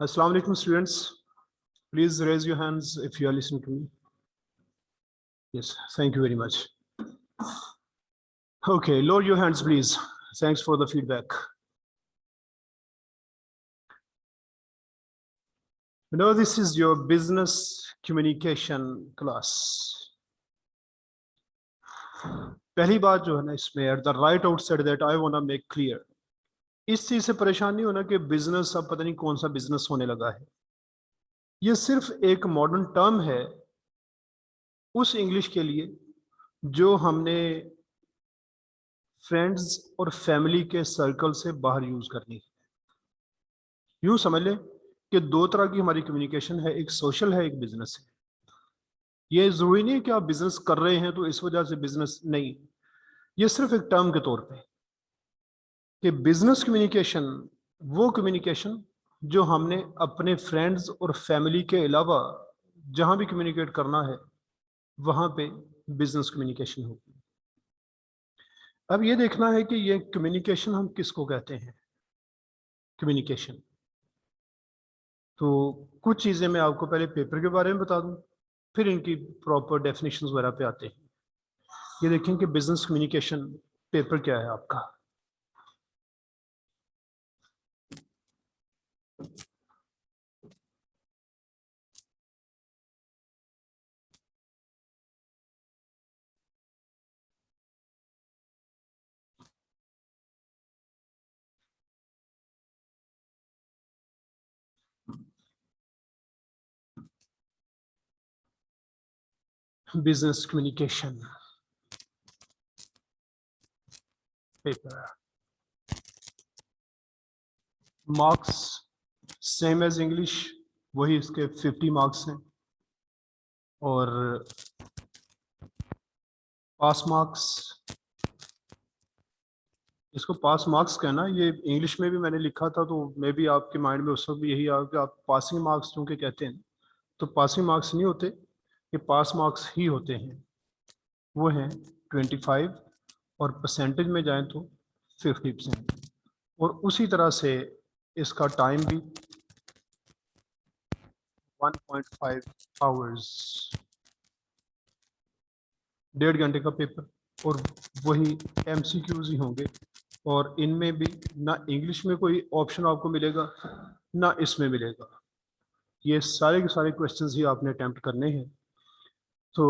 Assalamu alaikum, students. Please raise your hands if you are listening to me. Yes, thank you very much. Okay, lower your hands, please. Thanks for the feedback. Now this is your business communication class. पहली बात जो है ना इसमें at the right outside that I want to make clear. इस चीज से परेशान नहीं होना कि बिजनेस अब पता नहीं कौन सा बिजनेस होने लगा है. ये सिर्फ एक मॉडर्न टर्म है उस इंग्लिश के लिए जो हमने फ्रेंड्स और फैमिली के सर्कल से बाहर यूज करनी है. यूं समझ लें कि दो तरह की हमारी कम्युनिकेशन है, एक सोशल है, एक बिजनेस है. ये जरूरी नहीं कि आप बिजनेस कर रहे हैं तो इस वजह से बिजनेस नहीं, ये सिर्फ एक टर्म के तौर पे कि बिजनेस कम्युनिकेशन वो कम्युनिकेशन जो हमने अपने फ्रेंड्स और फैमिली के अलावा जहां भी कम्युनिकेट करना है वहां पे बिजनेस कम्युनिकेशन होगी। अब ये देखना है कि ये कम्युनिकेशन हम किसको कहते हैं। कम्युनिकेशन, तो कुछ चीज़ें मैं आपको पहले पेपर के बारे में बता दूं, फिर इनकी प्रॉपर डेफिनेशंस वगैरह पे आते हैं। ये देखें कि बिजनेस कम्युनिकेशन पेपर क्या है आपका। Business communication paper, marks same as English, वही इसके 50 मार्क्स हैं, और पास मार्क्स, इसको पास मार्क्स कहना, ये इंग्लिश में भी मैंने लिखा था, तो मे भी आपके माइंड में उस वक्त भी यही आया कि आप पासिंग मार्क्स चूंकि कहते हैं, तो पासिंग मार्क्स नहीं होते, ये पास मार्क्स ही होते हैं। वो हैं 25, और परसेंटेज में जाएं तो 50%, और उसी तरह से इसका टाइम भी 1.5 आवर्स, 1.5 घंटे का पेपर, और वही MCQs ही होंगे, और इनमें भी ना इंग्लिश में कोई ऑप्शन आपको मिलेगा ना इसमें मिलेगा, ये सारे के सारे क्वेश्चंस ही आपने अटेम्प्ट करने हैं। तो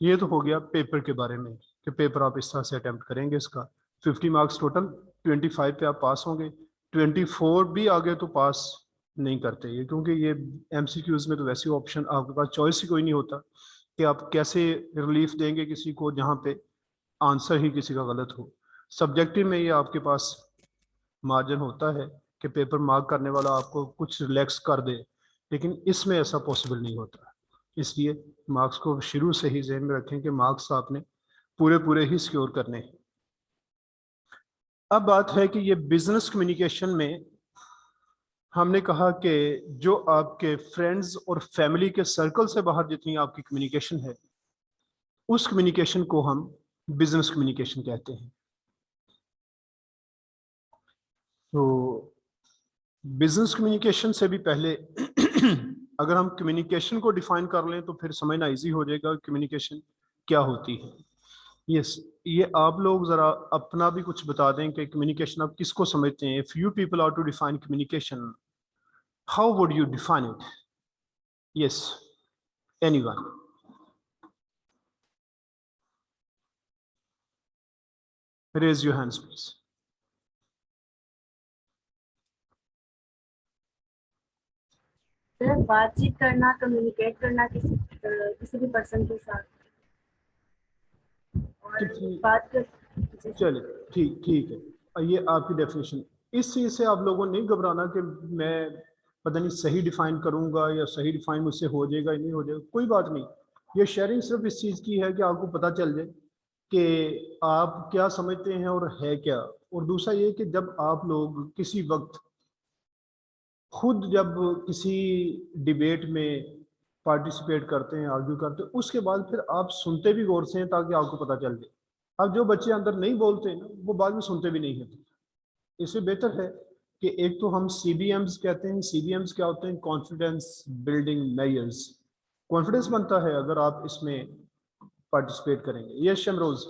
ये तो हो गया पेपर के बारे में कि पेपर आप इस तरह से अटेम्प्ट करेंगे। इसका 50 मार्क्स टोटल, 25 पे आप पास होंगे, 24 भी आ गए तो पास नहीं करते ये, क्योंकि ये MCQs में तो वैसे ऑप्शन आपके पास चॉइस ही कोई नहीं होता कि आप कैसे रिलीफ देंगे किसी को जहाँ पे आंसर ही किसी का गलत हो। सब्जेक्टिव में ये आपके पास मार्जिन होता है कि पेपर मार्क करने वाला आपको कुछ रिलैक्स कर दे, लेकिन इसमें ऐसा पॉसिबल नहीं होता। इसलिए मार्क्स को शुरू से ही जहन में रखें कि मार्क्स आपने पूरे पूरे ही सिक्योर करने हैं। अब बात है कि ये बिजनेस कम्युनिकेशन में हमने कहा कि जो आपके फ्रेंड्स और फैमिली के सर्कल से बाहर जितनी आपकी कम्युनिकेशन है, उस कम्युनिकेशन को हम बिजनेस कम्युनिकेशन कहते हैं। तो बिजनेस कम्युनिकेशन से भी पहले अगर हम कम्युनिकेशन को डिफाइन कर लें तो फिर समझना इजी हो जाएगा कम्युनिकेशन क्या होती है। यस, ये आप लोग जरा अपना भी कुछ बता दें कि कम्युनिकेशन आप किसको समझते हैं। If you people are to define communication, how would you define it? Yes, anyone? Raise your hands please. Sir, बातचीत करना, कम्युनिकेट करना किसी भी पर्सन के साथ, और बात कर। चलिए, ठीक ठीक है, ये आपकी डेफिनेशन। इस चीज़ से आप लोगों ने नहीं घबराना कि मैं पता नहीं सही डिफाइन करूंगा या सही डिफाइन मुझसे हो जाएगा या नहीं हो जाएगा, कोई बात नहीं। ये शेयरिंग सिर्फ इस चीज़ की है कि आपको पता चल जाए कि आप क्या समझते हैं और है क्या। और दूसरा ये कि जब आप लोग किसी वक्त खुद जब किसी डिबेट में पार्टिसिपेट करते हैं, आर्ग्यू करते हैं, उसके बाद फिर आप सुनते भी गौर से हैं ताकि आपको पता चल जाए। अब जो बच्चे अंदर नहीं बोलते ना, वो बाद में सुनते भी नहीं हैं। इससे बेहतर है कि एक तो हम CBMs कहते हैं। CBMs क्या होते हैं? Confidence building measures. कॉन्फिडेंस बनता है अगर आप इसमें पार्टिसिपेट करेंगे। यस शमरोज?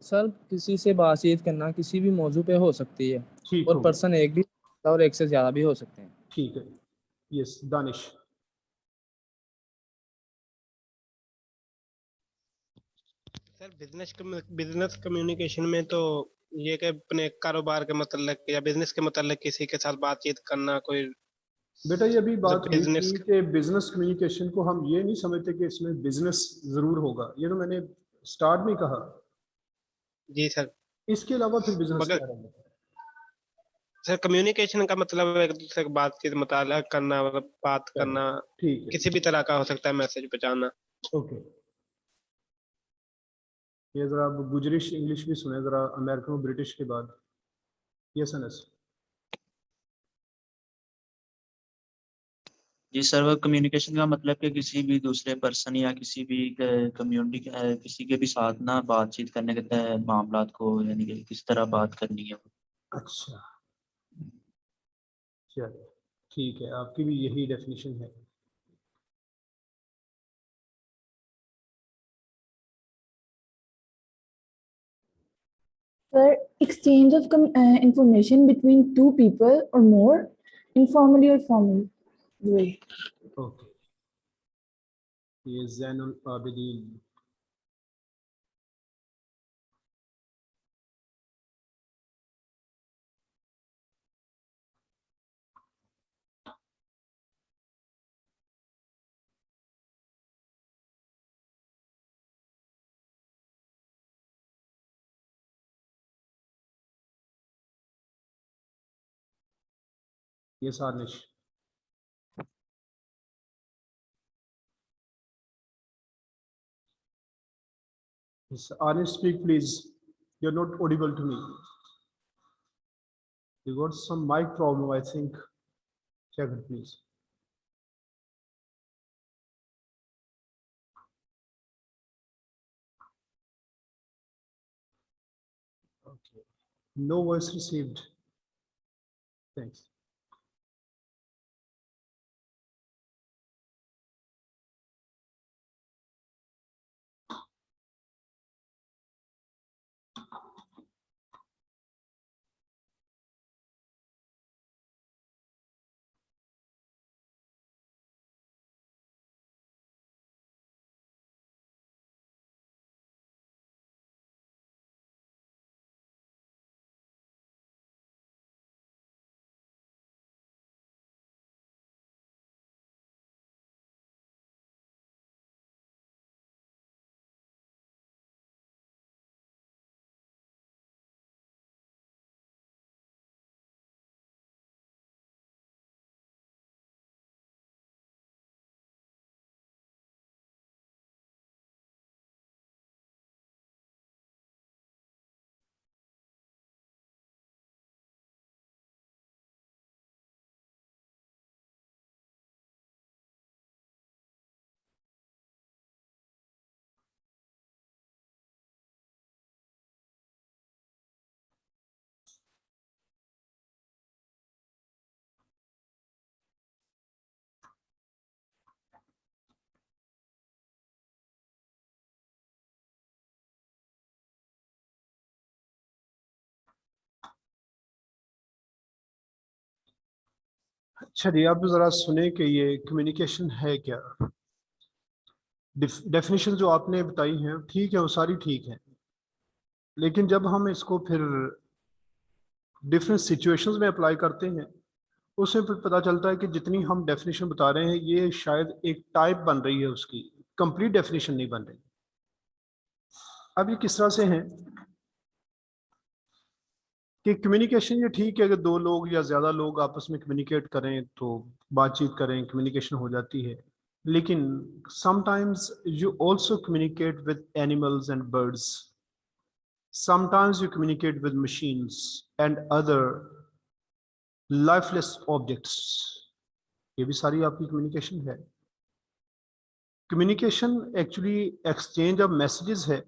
सर, किसी से बातचीत करना किसी भी मौजू पे हो सकती है, ठीक और हो गया, पर्सन एक भी और एक से ज़्यादा भी हो सकते हैं। ठीक है। Yes Danish? Sir, business communication में तो ये कि अपने कारोबार के मतलब या बिजनेस के मतलब किसी के साथ बातचीत करना, कोई बेटा ये अभी बात हुई बिजनेस। थी कि बिजनेस कम्युनिकेशन को हम ये नहीं समझते कि इसमें बिजनेस जरूर होगा, ये तो मैंने स्टार्ट में कहा। जी सर, इसके अलावा फिर बिजनेस मगर क्या रहेगा? सर कम्युनिकेशन का मतलब एक दूसरे से बातचीत, मुताला करना, मतलब बात चलो, करना, ठीक है, किसी भी तरह का हो सकता है, मैसेज पहुंचाना। ओके। ये जरा आप गुजरिश इंग्लिश भी सुने जरा, अमेरिकन और ब्रिटिश के बाद। यस अनस? जी सर, वो कम्युनिकेशन का मतलब कि किसी भी दूसरे पर्सन या किसी भी कम्युनिटी किसी के भी साथ ना बातचीत करने के मामलात को, यानी कि किस तरह बात करनी है। अच्छा, चलिए ठीक है, आपकी भी यही डेफिनेशन है। Sir, exchange of information between two people or more, informally or formally way. Okay, ये जैनुल आबिदीन। ये सानिश। Yes, Anish, speak please. You're not audible to me. You got some mic problem, I think. Check it, please. Okay. No voice received. Thanks. अच्छा जी, आप जरा सुने कि ये communication है क्या। डेफिनेशन जो आपने बताई हैं ठीक है, वो सारी ठीक है, लेकिन जब हम इसको फिर डिफरेंट सिचुएशंस में अप्लाई करते हैं, उसमें फिर पता चलता है कि जितनी हम डेफिनेशन बता रहे हैं ये शायद एक टाइप बन रही है, उसकी कंप्लीट डेफिनेशन नहीं बन रही। अब ये किस तरह से है कि कम्युनिकेशन ये ठीक है कि दो लोग या ज़्यादा लोग आपस में कम्युनिकेट करें तो बातचीत करें, कम्युनिकेशन हो जाती है, लेकिन sometimes you also communicate with animals and birds, sometimes you communicate with machines and other lifeless objects. ये भी सारी आपकी कम्युनिकेशन है। Communication actually exchange of messages है।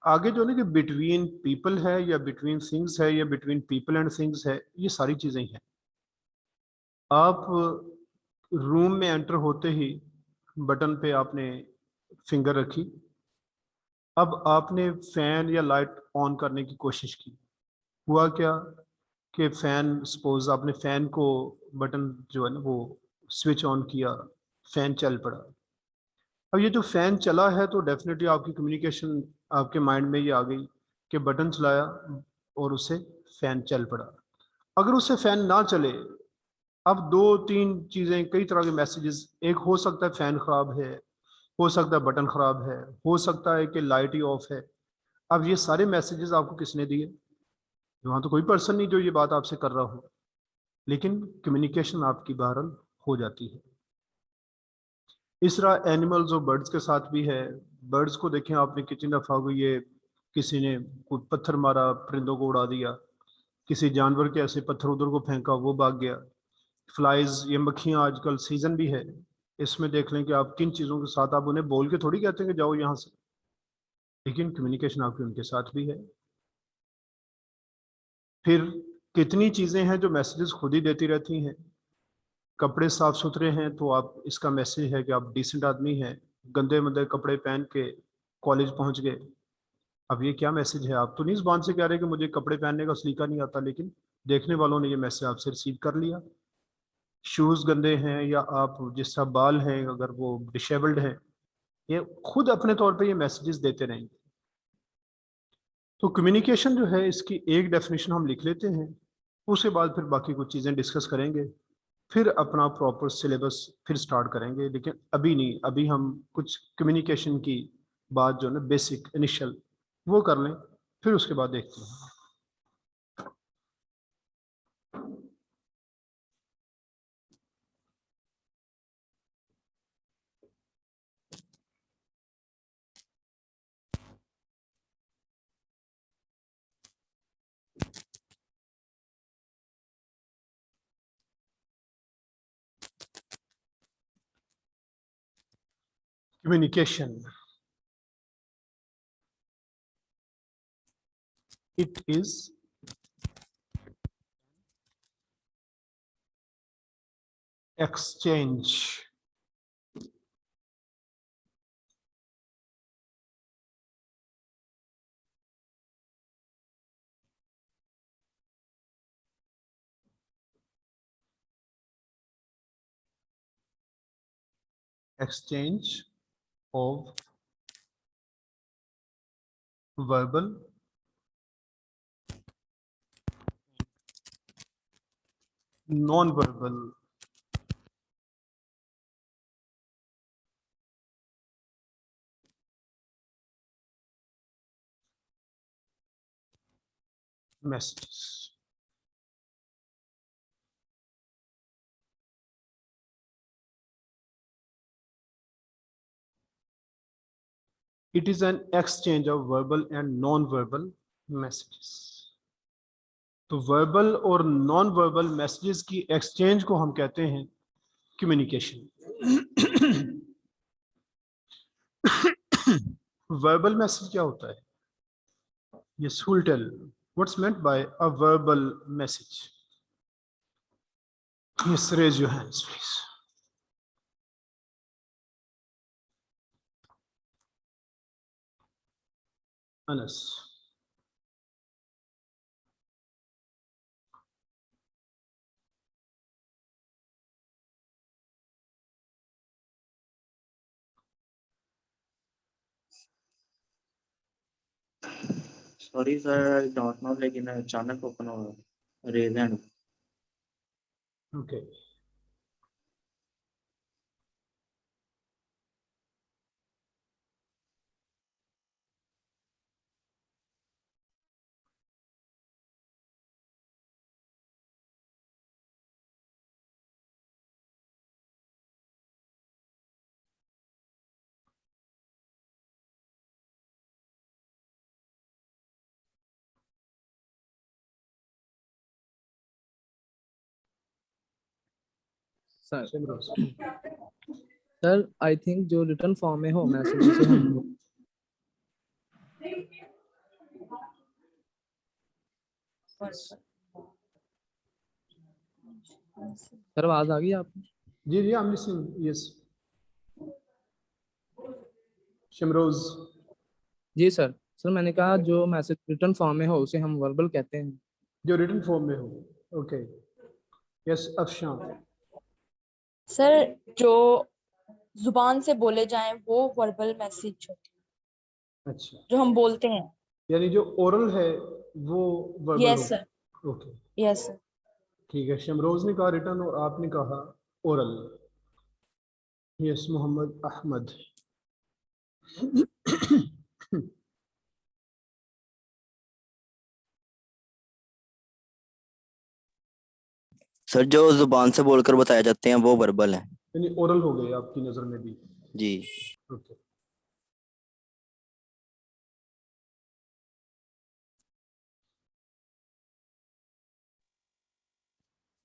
आगे जो ना कि बिटवीन पीपल है या बिटवीन थिंग्स है या बिटवीन पीपल एंड थिंग्स है, ये सारी चीज़ें हैं। आप रूम में एंटर होते ही बटन पे आपने फिंगर रखी, अब आपने फैन या लाइट ऑन करने की कोशिश की, हुआ क्या कि फैन, सपोज आपने फैन को बटन जो है ना वो स्विच ऑन किया, फैन चल पड़ा। अब ये जो फैन चला है तो डेफिनेटली आपकी कम्युनिकेशन आपके माइंड में ये आ गई कि बटन चलाया और उससे फैन चल पड़ा। अगर उससे फैन ना चले, अब दो तीन चीज़ें, कई तरह के मैसेजेस, एक हो सकता है फैन ख़राब है, हो सकता है बटन ख़राब है, हो सकता है कि लाइट ही ऑफ है। अब ये सारे मैसेजेस आपको किसने दिए? वहाँ तो कोई पर्सन नहीं जो ये बात आपसे कर रहा हो, लेकिन कम्युनिकेशन आपकी बहरहाल हो जाती है। इस तरह एनिमल्स और बर्ड्स के साथ भी है। बर्ड्स को देखें आपने, कितनी दफ़ा को ये किसी ने कोई पत्थर मारा, परिंदों को उड़ा दिया, किसी जानवर के ऐसे पत्थर उधर को फेंका, वो भाग गया, फ्लाइज, ये मक्खियाँ आजकल सीजन भी है, इसमें देख लें कि आप किन चीज़ों के साथ, आप उन्हें बोल के थोड़ी कहते हैं कि जाओ यहाँ से, लेकिन कम्युनिकेशन आपकी उनके साथ भी है। फिर कितनी चीज़ें हैं जो मैसेजेस खुद ही देती रहती हैं। कपड़े साफ सुथरे हैं तो आप, इसका मैसेज है कि आप डिसेंट आदमी हैं। गंदे मंदे कपड़े पहन के कॉलेज पहुंच गए, अब ये क्या मैसेज है? आप तो नहीं इस बात से कह रहे कि मुझे कपड़े पहनने का सलीका नहीं आता, लेकिन देखने वालों ने ये मैसेज आपसे रिसीव कर लिया। शूज़ गंदे हैं, या आप जिस तरह बाल हैं अगर वो डिसेबल्ड हैं, ये खुद अपने तौर पे ये मैसेजेस देते रहेंगे। तो कम्युनिकेशन जो है, इसकी एक डेफिनेशन हम लिख लेते हैं, उसके बाद फिर बाकी कुछ चीज़ें डिस्कस करेंगे, फिर अपना प्रॉपर सिलेबस फिर स्टार्ट करेंगे। लेकिन अभी नहीं, अभी हम कुछ कम्युनिकेशन की बात जो है ना, बेसिक इनिशियल वो कर लें, फिर उसके बाद देखते हैं। Communication. It is exchange. Exchange of verbal non-verbal messages. It is an exchange of verbal and non-verbal messages. तो वर्बल और नॉन वर्बल मैसेजेस की एक्सचेंज को हम कहते हैं कम्युनिकेशन। वर्बल मैसेज क्या होता है? Yes, who will tell what's meant by a verbal message? Yes, raise your hands, please. Anas. Sorry sir, I don't know, लेकिन अचानक ओपन हो raise hand. Okay. Sir Shimroz. Sir I think जो return form में हो message उसे हम sir आवाज आ गई आपको? जी जी, I'm listening. Yes. Shimroz. जी सर। सर मैंने कहा जो मैसेज रिटर्न फॉर्म में हो उसे हम वर्बल कहते हैं। जो रिटन फॉर्म में हो। ओके। यस अफशान। सर जो जुबान से बोले जाएं वो वर्बल मैसेज होते हैं, अच्छा, जो हम बोलते हैं। यानी जो ओरल है वो वर्बल यस हो। Sir, okay, yes sir. ठीक है। शमरोज ने कहा रिटन और आपने कहा oral. Yes Mohammad Ahmed. Sir जो जुबान से बोलकर बताए जाते हैं वो वर्बल है। यानी ओरल हो गए आपकी नजर में भी। जी। Okay.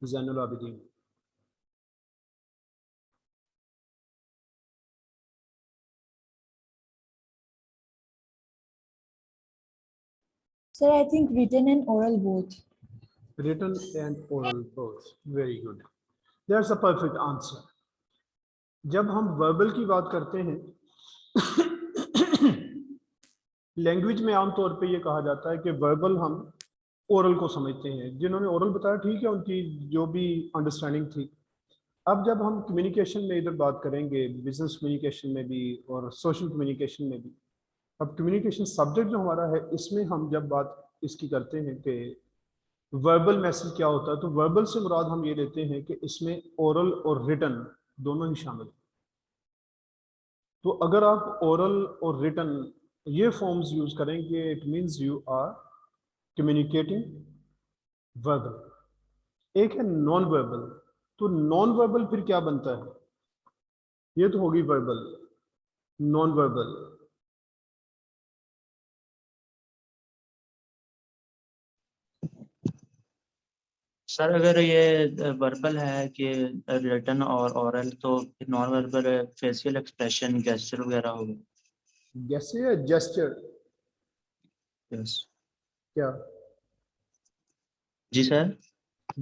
Zainul Abidin. Sir, I think written and oral both. Written and oral both. Very good. That's a perfect answer. जब हम वर्बल की बात करते हैं लैंग्वेज में आमतौर पे ये कहा जाता है कि वर्बल हम ओरल को समझते हैं। जिन्होंने ओरल बताया ठीक है, उनकी जो भी अंडरस्टैंडिंग थी। अब जब हम कम्युनिकेशन में इधर बात करेंगे, बिजनेस कम्युनिकेशन में भी और सोशल कम्युनिकेशन में भी, अब कम्युनिकेशन सब्जेक्ट जो हमारा है इसमें हम जब बात इसकी करते हैं कि वर्बल मैसेज क्या होता है, तो वर्बल से मुराद हम ये लेते हैं कि इसमें ओरल और रिटन दोनों ही शामिल हैं। तो अगर आप ओरल और रिटन ये फॉर्म्स यूज करेंगे, it means you are communicating verbal. एक है नॉन वर्बल, तो नॉन वर्बल फिर क्या बनता है? ये तो होगी वर्बल, नॉन वर्बल। सर अगर ये वर्बल है कि रिटन और ओरल, तो non verbal facial expression, gesture वगैरह होगा। जैसे या जेस्चर? यस। क्या जी सर।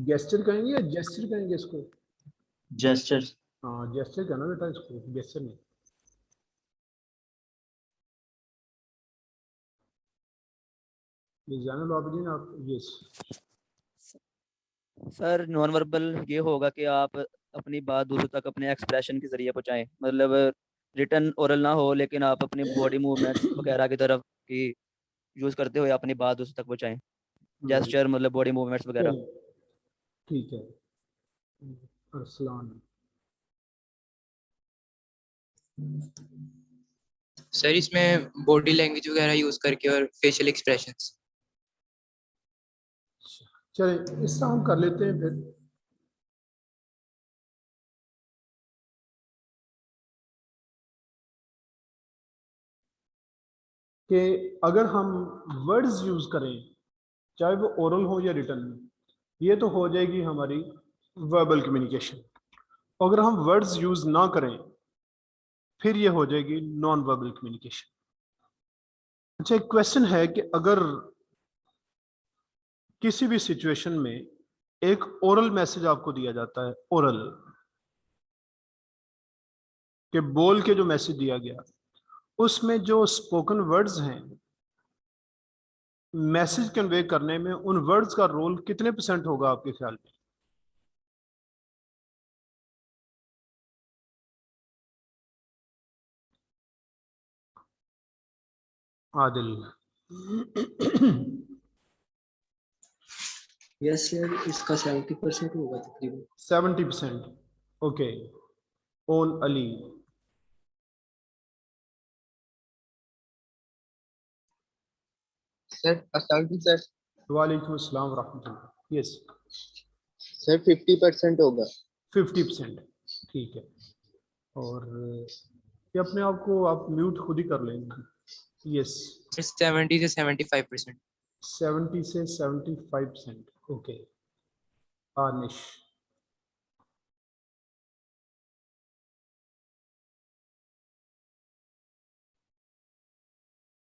गेस्चर कहेंगे या जेस्चर कहेंगे इसको? जेस्चर। हाँ जेस्चर कहना बेटा इसको, गेस्चर नहीं। जैनुल आबिदीन आप यस। सर नॉन वर्बल ये होगा कि आप अपनी बात दूसरों तक अपने एक्सप्रेशन के जरिए पहुंचाएं, मतलब रिटन ओरल ना हो लेकिन आप अपनी बॉडी मूवमेंट्स वगैरह की तरफ की यूज करते हुए अपनी बात दूसरों तक पहुंचाएं। जेस्चर मतलब बॉडी मूवमेंट्स वगैरह। चलिए ठीक है। अरसलान। सर इसमें बॉडी लैंग्वेज वगैरह यूज करके और फेशियल एक्सप्रेशंस। चलिए इससे हम कर लेते हैं फिर। कि अगर हम वर्ड्स यूज करें, चाहे वो ओरल हो या रिटन, ये तो हो जाएगी हमारी वर्बल कम्युनिकेशन। अगर हम वर्ड्स यूज ना करें फिर ये हो जाएगी नॉन वर्बल कम्युनिकेशन। अच्छा एक क्वेश्चन है कि अगर किसी भी सिचुएशन में एक ओरल मैसेज आपको दिया जाता है, ओरल के बोल के जो मैसेज दिया गया, उसमें जो स्पोकन वर्ड्स हैं मैसेज कन्वे करने में, उन वर्ड्स का रोल कितने % होगा आपके ख्याल में? आदिल। यस सर, इसका 70% होगा तकरीबन। 70%। ओके। ओन अली। सर अस्सलाम वालेकुम सर। वालेकुम अस्सलाम रहमतुल्लाह। यस सर 50% होगा। 50%। ठीक है। और ये अपने आप को आप म्यूट खुद ही कर लेंगे। यस 70 से 75%। 70 से 75%। ओके। आनिश।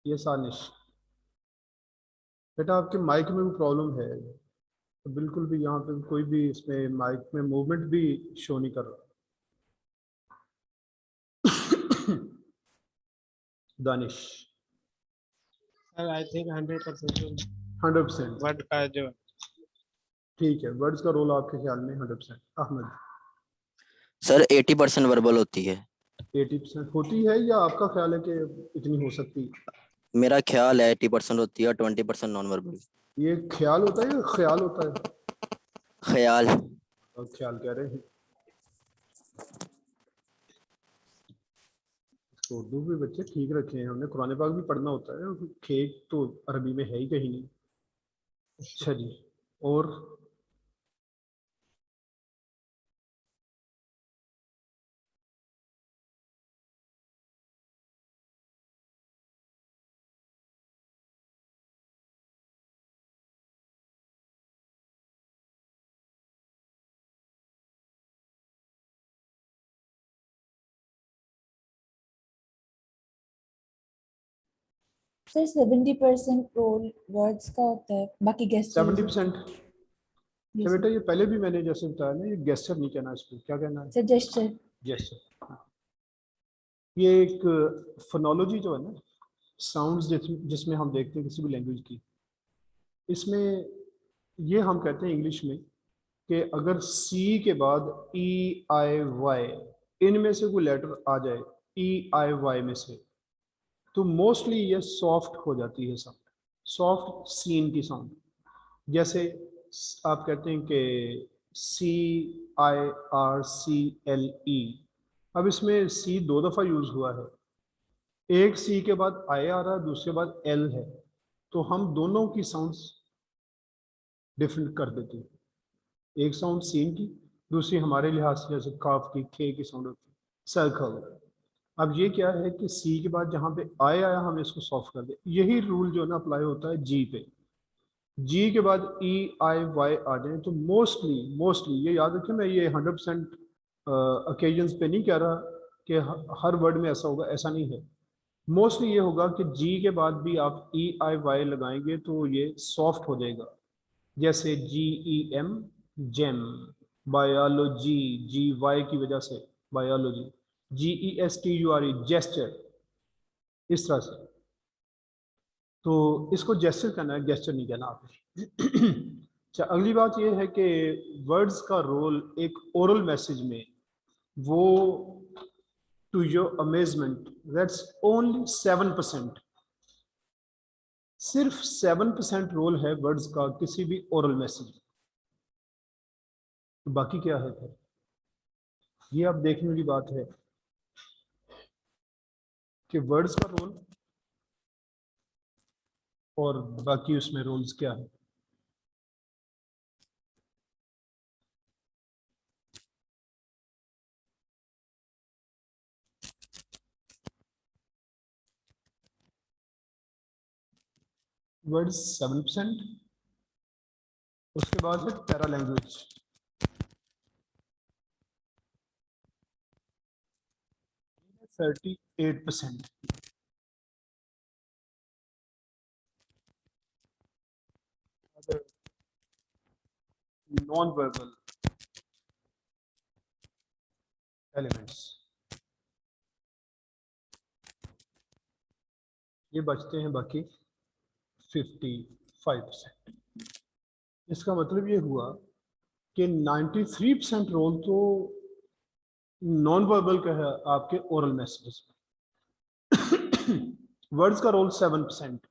यस आनिश। बेटा आपके माइक में भी प्रॉब्लम है, तो बिल्कुल भी यहाँ पे कोई भी इसमें माइक में मूवमेंट भी शो नहीं कर रहा। Danish. Sir I think 100%। 100%। Word का जो ठीक है, वर्ड्स का रोल आपके ख्याल में 100%। अहमद। सर 80% वर्बल होती है। 80% होती है या आपका ख्याल है कि इतनी हो सकती है? मेरा ख्याल है 80% होती है और 20% नॉन वर्बल। ये ख्याल होता है या ख्याल होता है? ख्याल। और ख्याल कह रहे हैं। तो उर्दू भी बच्चे ठीक रखे हैं, हमने कुरान पाक भी पढ़ना होता है, खेत तो अरबी में है ही कहीं नहीं। अच्छा जी। और सर 70% रोल वर्ड्स का होता है, बाकी गेस्चर 70%। तो बेटा ये पहले भी मैंने जैसे बताया ना, ये गेस्चर नहीं कहना, इसको क्या कहना है? जेस्चर। जेस्चर। ये एक फोनोलॉजी जो है ना, साउंड्स जिसमें हम देखते हैं किसी भी लैंग्वेज की, इसमें ये हम कहते हैं इंग्लिश में कि अगर सी के बाद ई आई वाई इनमें से कोई लेटर आ जाए, ई आई वाई में से, तो मोस्टली ये सॉफ्ट हो जाती है साउंड, सॉफ्ट सीन की साउंड। जैसे आप कहते हैं कि सी I R C L E, अब इसमें सी 2 दफ़ा यूज़ हुआ है, एक सी के बाद आई आ रहा है, दूसरे बाद एल है, तो हम दोनों की साउंड्स डिफरेंट कर देते हैं, एक साउंड सीन की, दूसरी हमारे लिहाज से जैसे काफ की, खे की साउंड होती है, सर्कल। अब ये क्या है कि सी के बाद जहाँ पे आई आया हमने इसको सॉफ्ट कर दिया। यही रूल जो है ना अप्लाई होता है जी पे। जी के बाद ई आई वाई आ जाए तो मोस्टली ये याद रखें, मैं ये 100% ओकेजन्स पे नहीं कह रहा कि हर वर्ड में ऐसा होगा, ऐसा नहीं है। मोस्टली ये होगा कि जी के बाद भी आप ई आई वाई लगाएंगे तो ये सॉफ्ट हो जाएगा। जैसे G E M gem, biology G Y की वजह से biology, G E S T U R E gesture, इस तरह से। तो इसको जेस्चर कहना है, गेस्चर नहीं कहना आपने। अच्छा, अगली बात यह है कि वर्ड्स का रोल एक ओरल मैसेज में, वो to your amazement that's only 7%। सिर्फ 7% रोल है वर्ड्स का किसी भी ओरल मैसेज में। तो बाकी क्या है फिर? ये आप देखने की बात है कि वर्ड्स का रोल और बाकी उसमें रोल्स क्या है। वर्ड्स 7%, उसके बाद है para language. Thirty 38%। Non verbal elements ये बचते हैं बाकी 55%। इसका मतलब ये हुआ कि 93% रोल तो नॉन वर्बल का है आपके ओरल मैसेजेस में। वर्ड्स का रोल 7%।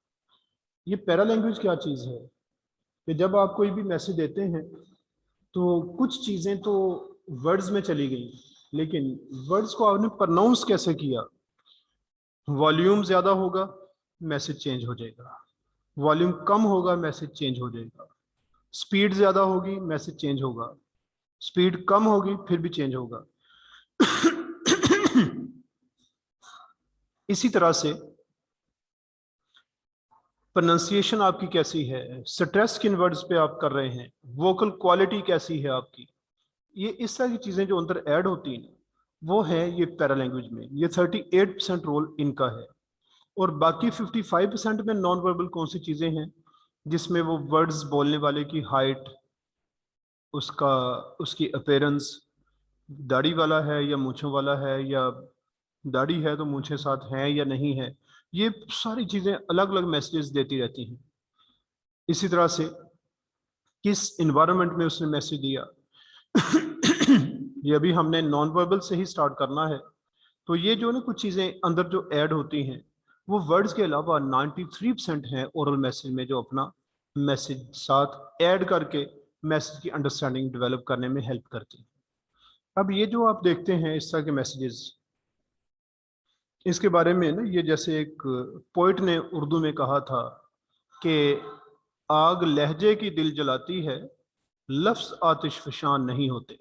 ये पैरा लैंग्वेज क्या चीज़ है कि जब आप कोई भी मैसेज देते हैं तो कुछ चीज़ें तो वर्ड्स में चली गई, लेकिन वर्ड्स को आपने प्रोनाउंस कैसे किया। वॉल्यूम ज़्यादा होगा मैसेज चेंज हो जाएगा, वॉल्यूम कम होगा मैसेज चेंज हो जाएगा, स्पीड ज़्यादा होगी मैसेज चेंज होगा, स्पीड कम होगी फिर भी चेंज होगा। इसी तरह से प्रोनाउंसिएशन आपकी कैसी है, स्ट्रेस किन वर्ड्स पे आप कर रहे हैं, वोकल क्वालिटी कैसी है आपकी, ये इस तरह की चीज़ें जो अंदर ऐड होती हैं वो है ये पैरा लैंग्वेज में। ये 38% रोल इनका है। और बाकी 55% में नॉन वर्बल कौन सी चीज़ें हैं जिसमें वो वर्ड्स बोलने वाले की हाइट, उसकी अपीयरेंस, दाढ़ी वाला है या मूंछों वाला है, या दाढ़ी है तो मूंछें साथ हैं या नहीं है, ये सारी चीज़ें अलग अलग मैसेजेस देती रहती हैं। इसी तरह से किस इन्वायरमेंट में उसने मैसेज दिया। ये अभी हमने नॉन वर्बल से ही स्टार्ट करना है। तो ये जो ना कुछ चीज़ें अंदर जो ऐड होती हैं वो वर्ड्स के अलावा 93% हैं ओरल मैसेज में, जो अपना मैसेज साथ ऐड करके मैसेज की अंडरस्टैंडिंग डेवलप करने में हेल्प करती है। अब ये जो आप देखते हैं इस तरह के मैसेजेस, इसके बारे में ना ये जैसे एक पोइट ने उर्दू में कहा था कि आग लहजे की दिल जलाती है, लफ्ज़ आतिश फशान नहीं होते।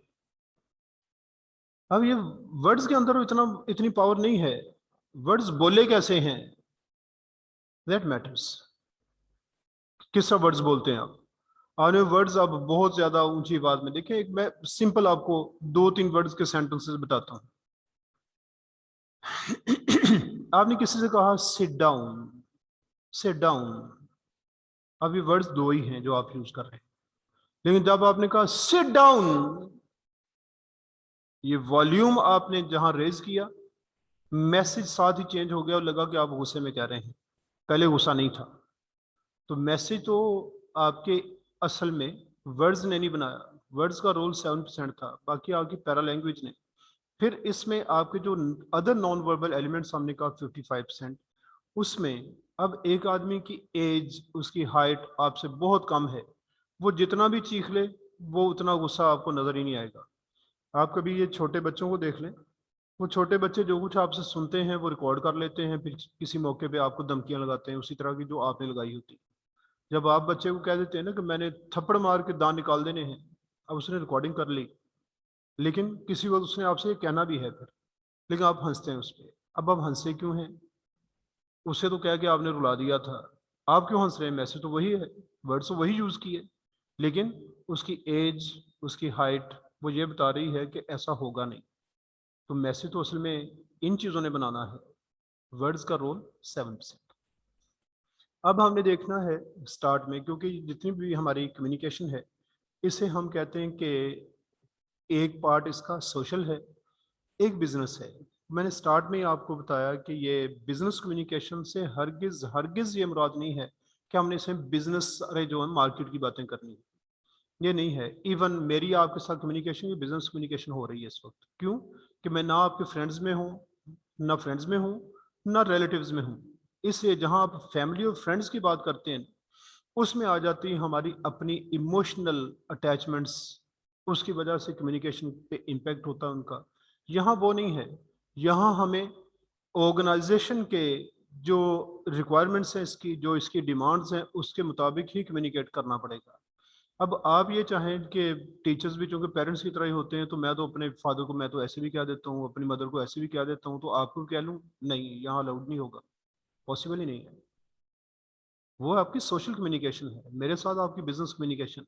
अब ये वर्ड्स के अंदर इतनी पावर नहीं है, वर्ड्स बोले कैसे हैं दैट मैटर्स। किस तरह वर्ड्स बोलते हैं आप, आपने वर्ड्स आप बहुत ज्यादा ऊंची आवाज में देखें। एक मैं सिंपल आपको 2-3 वर्ड्स के सेंटेंसेस बताता हूं। आपने किसी से कहा सिट डाउन, सिट डाउन, अब ये वर्ड्स दो ही हैं जो आप यूज कर रहे हैं, लेकिन जब आपने कहा सिट डाउन, ये वॉल्यूम आपने जहां रेज किया, मैसेज साथ ही चेंज हो गया और लगा कि आप गुस्से में कह रहे हैं, पहले गुस्सा नहीं था। तो मैसेज तो आपके असल में वर्ड्स ने नहीं बनाया, वर्ड्स का रोल 7% था, बाकी आपकी पैरा लैंग्वेज ने। फिर इसमें आपके जो अदर नॉन वर्बल एलिमेंट्स हमने कहा 55%, उसमें अब एक आदमी की एज, उसकी हाइट आपसे बहुत कम है, वो जितना भी चीख ले वो उतना गुस्सा आपको नजर ही नहीं आएगा। आप कभी ये छोटे बच्चों को देख लें, वो छोटे बच्चे जो कुछ आपसे सुनते हैं वो रिकॉर्ड कर लेते हैं, फिर किसी मौके पे आपको धमकियां लगाते हैं उसी तरह की जो आपने लगाई होती। जब आप बच्चे को कह देते हैं ना कि मैंने थप्पड़ मार के दांत निकाल देने हैं, अब उसने रिकॉर्डिंग कर ली, लेकिन किसी वक्त उसने आपसे ये कहना भी है फिर, लेकिन आप हंसते हैं उस पर। अब आप हंसते क्यों हैं? उसे तो कह के आपने रुला दिया था, आप क्यों हंस रहे हैं? मैसेज तो वही है, वर्ड्स तो वही यूज किए, लेकिन उसकी एज, उसकी हाइट वो ये बता रही है कि ऐसा होगा नहीं। तो मैसेज तो असल में इन चीज़ों ने बनाना है, वर्ड्स का रोल 7%। अब हमने देखना है स्टार्ट में, क्योंकि जितनी भी हमारी कम्युनिकेशन है इसे हम कहते हैं कि एक पार्ट इसका सोशल है, एक बिजनेस है। मैंने स्टार्ट में ही आपको बताया कि ये बिजनेस कम्युनिकेशन से हरगिज ये मुराद नहीं है कि हमने इसे बिजनेस अरे जो है मार्केट की बातें करनी है, ये नहीं है। इवन मेरी आपके साथ कम्युनिकेशन ये बिजनेस कम्युनिकेशन हो रही है इस वक्त। क्यों? कि मैं ना आपके फ्रेंड्स में हूँ, ना फ्रेंड्स में हूँ, ना रिलेटिव्स में हूँ। इसलिए जहाँ आप फैमिली और फ्रेंड्स की बात करते हैं उसमें आ जाती है हमारी अपनी इमोशनल अटैचमेंट्स, उसकी वजह से कम्युनिकेशन पे इम्पेक्ट होता है उनका। यहाँ वो नहीं है, यहाँ हमें ऑर्गेनाइजेशन के जो रिक्वायरमेंट्स हैं, इसकी जो इसकी डिमांड्स हैं, उसके मुताबिक ही कम्युनिकेट करना पड़ेगा। अब आप ये चाहें कि टीचर्स भी चूंकि पेरेंट्स की तरह ही होते हैं, तो मैं तो अपने फादर को मैं तो ऐसे भी कह देता हूँ, अपनी मदर को ऐसे भी कह देता हूँ, तो आपको कह लूँ? नहीं, यहाँ अलाउड नहीं होगा, पॉसिबल ही नहीं है। वो आपकी सोशल कम्युनिकेशन है, मेरे साथ आपकी बिजनेस कम्युनिकेशन।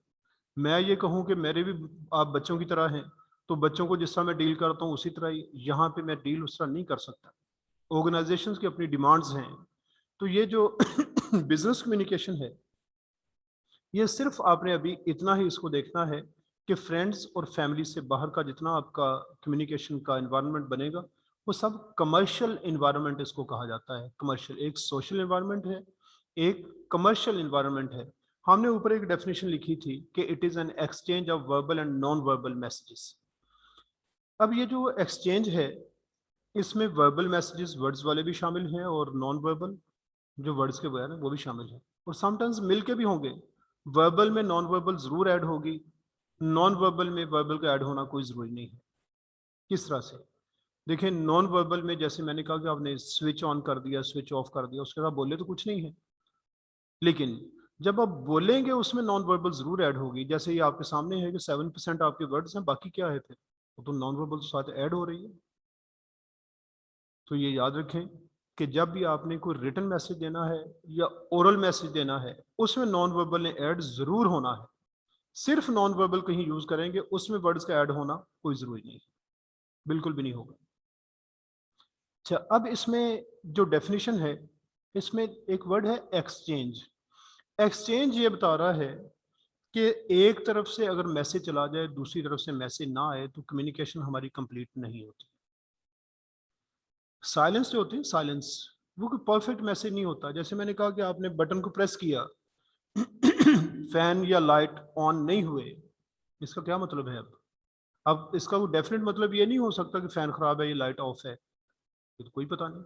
मैं ये कहूँ कि मेरे भी आप बच्चों की तरह हैं, तो बच्चों को जिस तरह मैं डील करता हूँ उसी तरह ही यहाँ पे मैं डील उस तरह नहीं कर सकता। ऑर्गेनाइजेशंस की अपनी डिमांड्स हैं। तो ये जो बिजनेस कम्युनिकेशन है, ये सिर्फ आपने अभी इतना ही इसको देखना है कि फ्रेंड्स और फैमिली से बाहर का जितना आपका कम्युनिकेशन का एनवायरनमेंट बनेगा वो सब कमर्शियल एनवायरनमेंट इसको कहा जाता है। कमर्शियल एक सोशल एनवायरनमेंट है, एक कमर्शियल एनवायरनमेंट है। हमने ऊपर एक डेफिनेशन लिखी थी कि it is an exchange of verbal and non verbal messages. अब ये जो एक्सचेंज है इसमें वर्बल मैसेजेस वर्ड्स वाले भी शामिल हैं और नॉन वर्बल जो वर्ड्स के बगैर हैं वो भी शामिल हैं, और समटाइम्स मिल के भी होंगे। वर्बल में नॉन वर्बल जरूर ऐड होगी, नॉन वर्बल में वर्बल का ऐड होना कोई ज़रूरी नहीं है। किस तरह से? देखिए, नॉन वर्बल में जैसे मैंने कहा कि आपने स्विच ऑन कर दिया, स्विच ऑफ कर दिया, उसके बाद बोले तो कुछ नहीं है, लेकिन जब आप बोलेंगे उसमें नॉन वर्बल जरूर ऐड होगी। जैसे ये आपके सामने है कि 7% आपके वर्ड्स हैं, बाकी क्या है फिर? वो तो नॉन वर्बल के साथ ऐड हो रही है। तो ये याद रखें कि जब भी आपने कोई रिटन मैसेज देना है या ओरल मैसेज देना है, उसमें नॉन वर्बल ने ऐड जरूर होना है। सिर्फ नॉन वर्बल कहीं यूज करेंगे उसमें वर्ड्स का ऐड होना कोई जरूरी नहीं है, बिल्कुल भी नहीं होगा। अच्छा, अब इसमें जो डेफिनेशन है इसमें एक वर्ड है एक्सचेंज। एक्सचेंज ये बता रहा है कि एक तरफ से अगर मैसेज चला जाए, दूसरी तरफ से मैसेज ना आए, तो कम्युनिकेशन हमारी कंप्लीट नहीं होती। साइलेंस जो होती है, साइलेंस, वो कोई परफेक्ट मैसेज नहीं होता। जैसे मैंने कहा कि आपने बटन को प्रेस किया, फैन या लाइट ऑन नहीं हुए, इसका क्या मतलब है? अब इसका वो डेफिनेट मतलब ये नहीं हो सकता कि फैन खराब है, ये लाइट ऑफ है, ये तो कोई पता नहीं,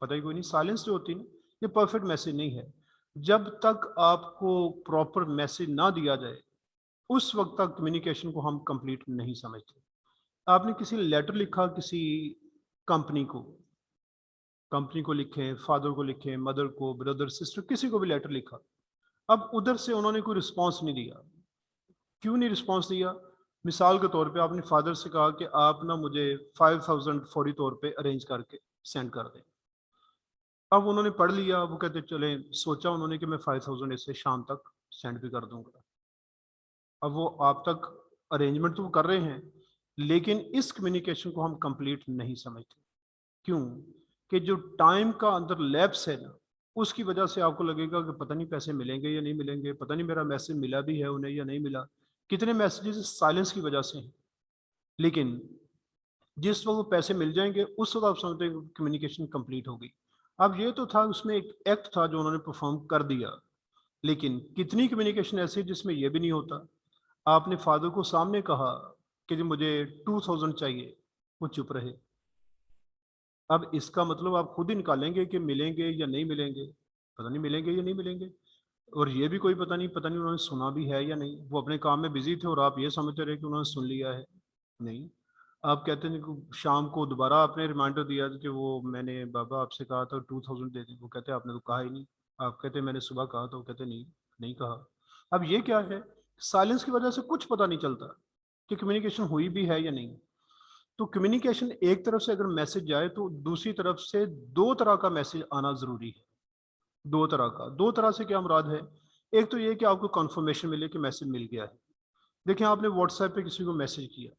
पता ही कोई नहीं। साइलेंस जो होती है ये परफेक्ट मैसेज नहीं है। जब तक आपको प्रॉपर मैसेज ना दिया जाए उस वक्त तक कम्युनिकेशन को हम कंप्लीट नहीं समझते। आपने किसी लेटर लिखा किसी कंपनी को लिखें, फादर को लिखें, मदर को, ब्रदर सिस्टर, किसी को भी लेटर लिखा, अब उधर से उन्होंने कोई रिस्पांस नहीं दिया। क्यों नहीं रिस्पांस दिया? मिसाल के तौर पे आपने फादर से कहा कि आप ना मुझे 5000 फौरी तौर पे अरेंज करके सेंड कर दें। अब उन्होंने पढ़ लिया, वो कहते चले, सोचा उन्होंने कि मैं 5000 इसे शाम तक सेंड भी कर दूंगा। अब वो आप तक अरेंजमेंट तो वो कर रहे हैं, लेकिन इस कम्युनिकेशन को हम कंप्लीट नहीं समझते। क्यों? कि जो टाइम का अंदर लैप्स है ना, उसकी वजह से आपको लगेगा कि पता नहीं पैसे मिलेंगे या नहीं मिलेंगे, पता नहीं मेरा मैसेज मिला भी है उन्हें या नहीं मिला। कितने मैसेजेस साइलेंस की वजह से हैं। लेकिन जिस वक्त वो पैसे मिल जाएंगे उस वक्त आप समझते हैं कम्युनिकेशन कंप्लीट हो गई। अब ये तो था, उसमें एक एक्ट था जो उन्होंने परफॉर्म कर दिया, लेकिन कितनी कम्युनिकेशन ऐसी है जिसमें यह भी नहीं होता। आपने फादर को सामने कहा कि जी मुझे 2000 चाहिए, वो चुप रहे। अब इसका मतलब आप खुद ही निकालेंगे कि मिलेंगे या नहीं मिलेंगे, पता नहीं मिलेंगे या नहीं मिलेंगे। और ये भी कोई पता नहीं उन्होंने सुना भी है या नहीं। वो अपने काम में बिजी थे और आप ये समझते रहे कि उन्होंने सुन लिया है। नहीं, आप कहते हैं कि शाम को दोबारा आपने रिमाइंडर दिया कि वो मैंने बाबा आपसे कहा था 2000 दे दें, वो कहते आपने तो कहा ही नहीं। आप कहते मैंने सुबह कहा था, वो कहते नहीं, नहीं कहा। अब ये क्या है, साइलेंस की वजह से कुछ पता नहीं चलता कि कम्युनिकेशन हुई भी है या नहीं। तो कम्युनिकेशन एक तरफ से अगर मैसेज जाए तो दूसरी तरफ से दो तरह का मैसेज आना जरूरी है। दो तरह का, दो तरह से क्या मुराद है? एक तो ये कि आपको कंफर्मेशन मिले कि मैसेज मिल गया है। देखिए आपने व्हाट्सएप पे किसी को मैसेज किया,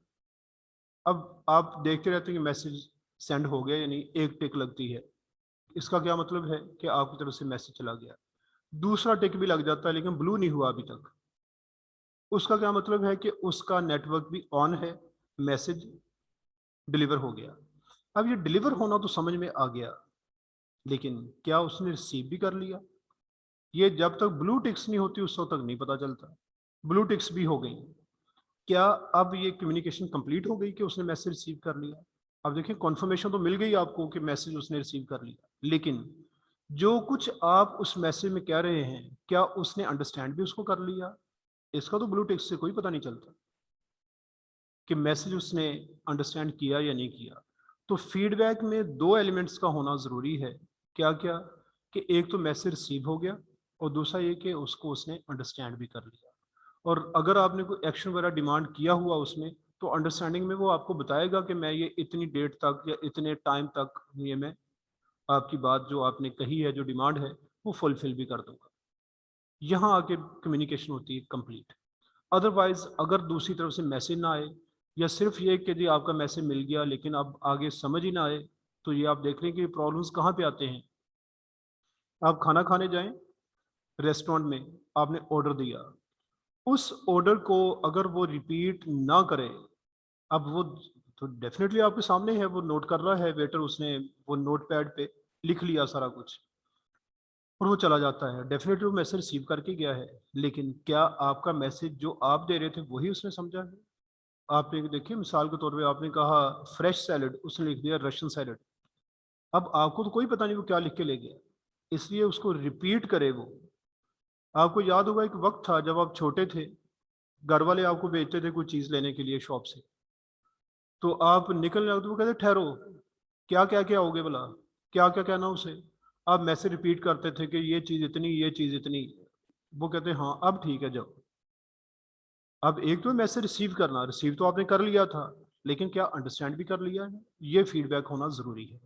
अब आप देखते रहते हैं कि मैसेज सेंड हो गया या नहीं, एक टिक लगती है। इसका क्या मतलब है कि आपकी तरफ से मैसेज चला गया। दूसरा टिक भी लग जाता है लेकिन ब्लू नहीं हुआ अभी तक। उसका क्या मतलब है कि उसका नेटवर्क भी ऑन है, मैसेज डिलीवर हो गया। अब ये डिलीवर होना तो समझ में आ गया, लेकिन क्या उसने रिसीव भी कर लिया? ये जब तक ब्लू टिक्स नहीं होती उस वक्त तक नहीं पता चलता। ब्लू टिक्स भी हो गई, क्या अब ये कम्युनिकेशन कंप्लीट हो गई कि उसने मैसेज रिसीव कर लिया? अब देखिए कॉन्फर्मेशन तो मिल गई आपको कि मैसेज उसने रिसीव कर लिया, लेकिन जो कुछ आप उस मैसेज में कह रहे हैं क्या उसने अंडरस्टैंड भी उसको कर लिया? इसका तो ब्लू टिक्स से कोई पता नहीं चलता कि मैसेज उसने अंडरस्टैंड किया या नहीं किया। तो फीडबैक में दो एलिमेंट्स का होना ज़रूरी है। क्या क्या? कि एक तो मैसेज रिसीव हो गया और दूसरा ये कि उसको उसने अंडरस्टैंड भी कर लिया। और अगर आपने कोई एक्शन वगैरह डिमांड किया हुआ उसमें, तो अंडरस्टैंडिंग में वो आपको बताएगा कि मैं ये इतनी डेट तक या इतने टाइम तक ये मैं आपकी बात जो आपने कही है, जो डिमांड है, वो फुलफिल भी कर दूंगा। यहाँ आके कम्युनिकेशन होती है कंप्लीट। अदरवाइज अगर दूसरी तरफ से मैसेज ना आए या सिर्फ ये कि जी आपका मैसेज मिल गया लेकिन अब आगे समझ ही ना आए, तो ये आप देख रहे हैं कि प्रॉब्लम्स कहाँ पे आते हैं। आप खाना खाने जाएं रेस्टोरेंट में, आपने ऑर्डर दिया, उस ऑर्डर को अगर वो रिपीट ना करे, अब वो तो डेफिनेटली आपके सामने है, वो नोट कर रहा है वेटर, उसने वो नोट पैड पे लिख लिया सारा कुछ और वो चला जाता है, डेफिनेटली वो मैसेज रिसीव करके गया है। लेकिन क्या आपका मैसेज जो आप दे रहे थे वही उसने समझा है? आपने देखिए मिसाल के तौर पे आपने कहा फ्रेश सैलड, उसने लिख दिया रशियन सैलड। अब आपको तो कोई पता नहीं वो क्या लिख के ले गया, इसलिए उसको रिपीट करे वो। आपको याद होगा एक वक्त था जब आप छोटे थे, घर वाले आपको भेजते थे कोई चीज़ लेने के लिए शॉप से, तो आप निकल जाओ तो वो कहते ठहरो, क्या क्या क्या हो गए भला, क्या क्या कहना उसे। आप मैसेज रिपीट करते थे कि ये चीज़ इतनी, ये चीज़ इतनी, वो कहते हाँ अब ठीक है जाओ। अब एक तो मैसेज रिसीव करना, रिसीव तो आपने कर लिया था, लेकिन क्या अंडरस्टैंड भी कर लिया है? ये फीडबैक होना ज़रूरी है।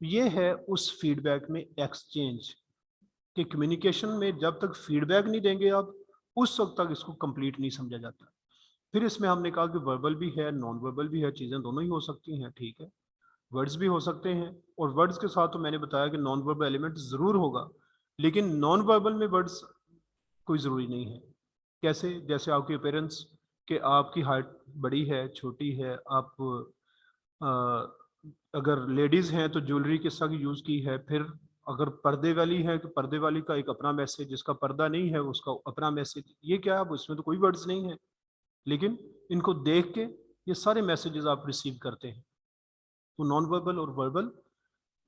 ये है उस फीडबैक में एक्सचेंज कि कम्युनिकेशन में जब तक फीडबैक नहीं देंगे आप, उस वक्त तक इसको कंप्लीट नहीं समझा जाता। फिर इसमें हमने कहा कि वर्बल भी है, नॉन वर्बल भी है, चीज़ें दोनों ही हो सकती हैं, ठीक है। वर्ड्स भी हो सकते हैं, और वर्ड्स के साथ तो मैंने बताया कि नॉन वर्बल एलिमेंट ज़रूर होगा, लेकिन नॉन वर्बल में वर्ड्स कोई ज़रूरी नहीं है। कैसे? जैसे आपकी अपीयरेंस, कि आपकी हाइट बड़ी है, छोटी है, आप अगर लेडीज़ हैं तो ज्वेलरी किस तरह की यूज़ की है। फिर अगर पर्दे वाली है तो पर्दे वाली का एक अपना मैसेज, जिसका पर्दा नहीं है उसका अपना मैसेज। ये क्या है? अब उसमें तो कोई वर्ड्स नहीं है, लेकिन इनको देख के ये सारे मैसेजेस आप रिसीव करते हैं। तो नॉन वर्बल और वर्बल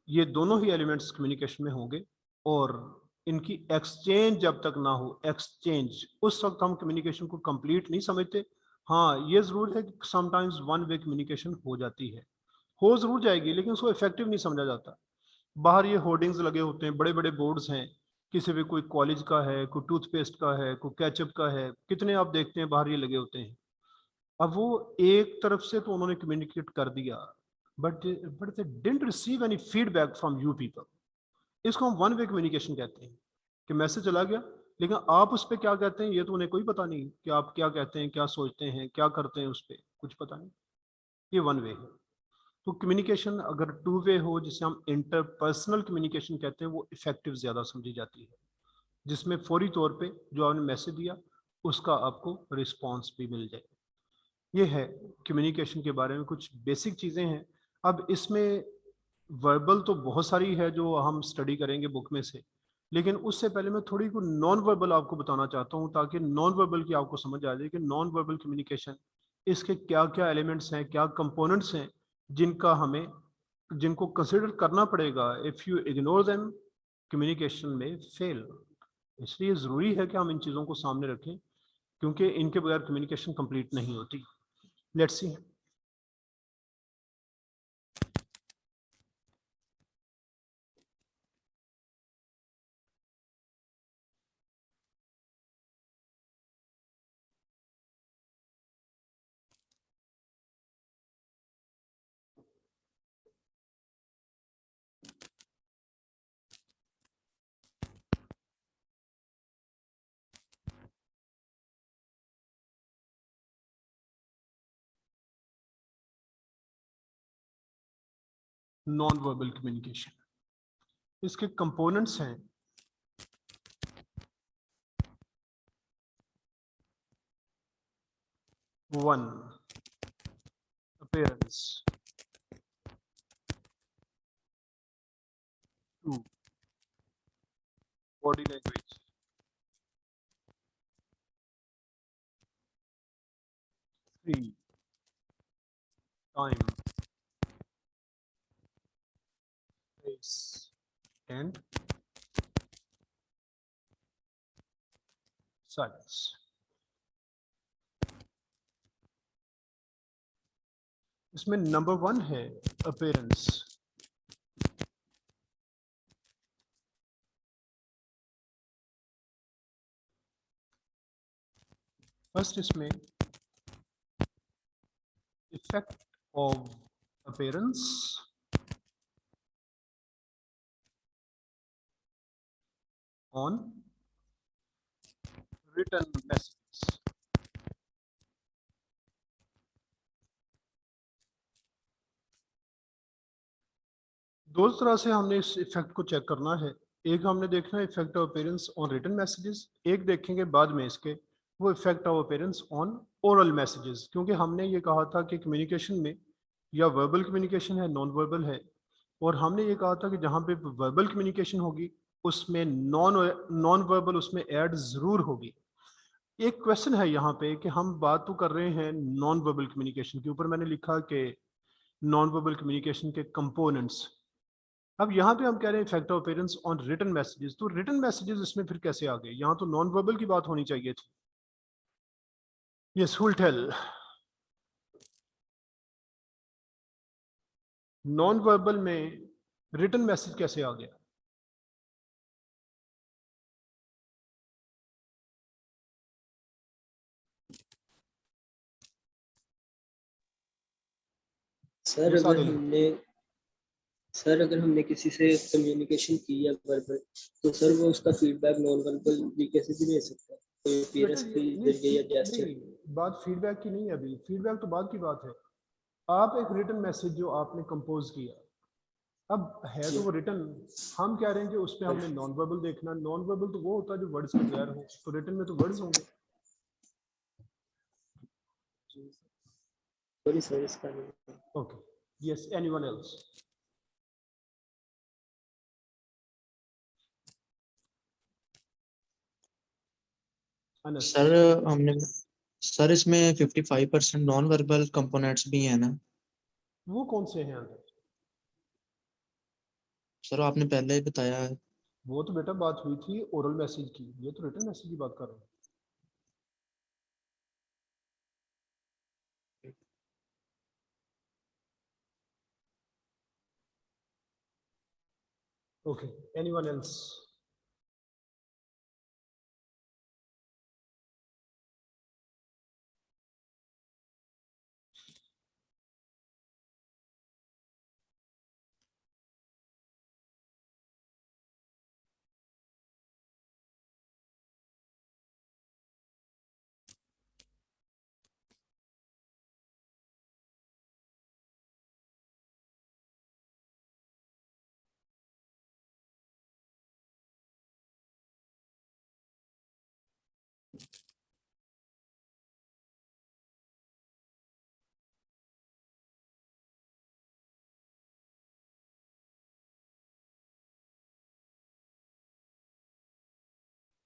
ये दोनों ही एलिमेंट्स कम्युनिकेशन में होंगे, और इनकी एक्सचेंज जब तक ना हो, एक्सचेंज, उस वक्त हम कम्युनिकेशन को कंप्लीट नहीं समझते। हाँ ये ज़रूर है कि समटाइम्स वन वे कम्युनिकेशन हो जाती है, हो ज़रूर जाएगी, लेकिन उसको इफेक्टिव नहीं समझा जाता। बाहर ये होर्डिंग्स लगे होते हैं, बड़े बड़े बोर्ड्स हैं, किसी भी कोई कॉलेज का है, कोई टूथपेस्ट का है, कोई केचप का है, कितने आप देखते हैं बाहर ये लगे होते हैं। अब वो एक तरफ से तो उन्होंने कम्युनिकेट कर दिया, but they didn't receive any feedback from you people. इसको हम वन वे कम्युनिकेशन कहते हैं कि मैसेज चला गया, लेकिन आप उस पर क्या कहते हैं ये तो उन्हें कोई पता नहीं कि आप क्या कहते हैं, क्या सोचते हैं, क्या करते हैं, उस पर कुछ पता नहीं। ये वन वे है। तो कम्युनिकेशन अगर टू वे हो, जिसे हम इंटरपर्सनल कम्युनिकेशन कहते हैं, वो इफेक्टिव ज़्यादा समझी जाती है, जिसमें फौरी तौर पे जो आपने मैसेज दिया उसका आपको रिस्पॉन्स भी मिल जाए। ये है कम्युनिकेशन के बारे में कुछ बेसिक चीज़ें हैं। अब इसमें वर्बल तो बहुत सारी है जो हम स्टडी करेंगे बुक में से, लेकिन उससे पहले मैं थोड़ी को नॉन वर्बल आपको बताना चाहता हूँ, ताकि नॉन वर्बल की आपको समझ आ जाए कि नॉन वर्बल कम्युनिकेशन, इसके क्या क्या एलिमेंट्स हैं, क्या कंपोनेंट्स हैं जिनका हमें जिनको कंसिडर करना पड़ेगा। If you ignore them, communication में फेल। इसलिए ज़रूरी है कि हम इन चीज़ों को सामने रखें, क्योंकि इनके बगैर कम्युनिकेशन कंप्लीट नहीं होती। Let's see. Non verbal communication, इसके कंपोनेंट्स हैं। One, appearance. Two, body language. Three, time, space and silence. इसमें नंबर वन है अपीयरेंस। फर्स्ट इसमें effect of appearance on written messages. दो तरह से हमने इस इफेक्ट को चेक करना है। एक हमने देखना है effect of appearance on written messages, एक देखेंगे बाद में इसके वो effect of appearance on oral messages. क्योंकि हमने ये कहा था कि कम्युनिकेशन में या वर्बल कम्युनिकेशन है, नॉन वर्बल है, और हमने ये कहा था कि जहाँ पे वर्बल कम्युनिकेशन होगी उसमें नॉन नॉन वर्बल उसमें ऐड ज़रूर होगी। एक क्वेश्चन है यहाँ पे कि हम बात तो कर रहे हैं नॉन वर्बल कम्युनिकेशन के ऊपर, मैंने लिखा कि नॉन वर्बल कम्युनिकेशन के कंपोनेंट्स। अब यहाँ पे हम कह रहे हैं effect of appearance on written messages, तो रिटन मैसेजेस इसमें फिर कैसे आ गए? यहाँ तो नॉन वर्बल की बात होनी चाहिए थी। Yes, who will tell? Non verbal में रिटन मैसेज कैसे आ गया? सर यस अगर आदिल। हमने सर अगर हमने किसी से कम्युनिकेशन की है वर्बल, तो सर वो उसका फीडबैक नॉन वर्बल तरीके से भी दे सकता है, कोई बेटा अपीयरेंस ये के नहीं, जरिए या जेस्चर। नहीं, बात फीडबैक की नहीं है, अभी फीडबैक तो बाद की बात है। आप एक रिटन मैसेज जो आपने कंपोज किया, अब है तो वो रिटन, हम कह रहे हैं कि उस पर हमने नॉन वर्बल देखना। नॉन वर्बल तो वो होता है जो वर्ड्स के बगैर हो, तो रिटन में तो वर्ड्स होंगे। सॉरी सर, इसका नहीं। Okay, yes, anyone else? Anas? Sir हमने सर इसमें 55% नॉन वर्बल कंपोनेंट्स भी हैं ना? वो कौन से हैं अंदर? सर आपने पहले ही बताया है। वो तो बेटा बात हुई थी ओरल मैसेज की, ये तो रिटन मैसेज की बात कर रहे हैं। Okay, anyone else?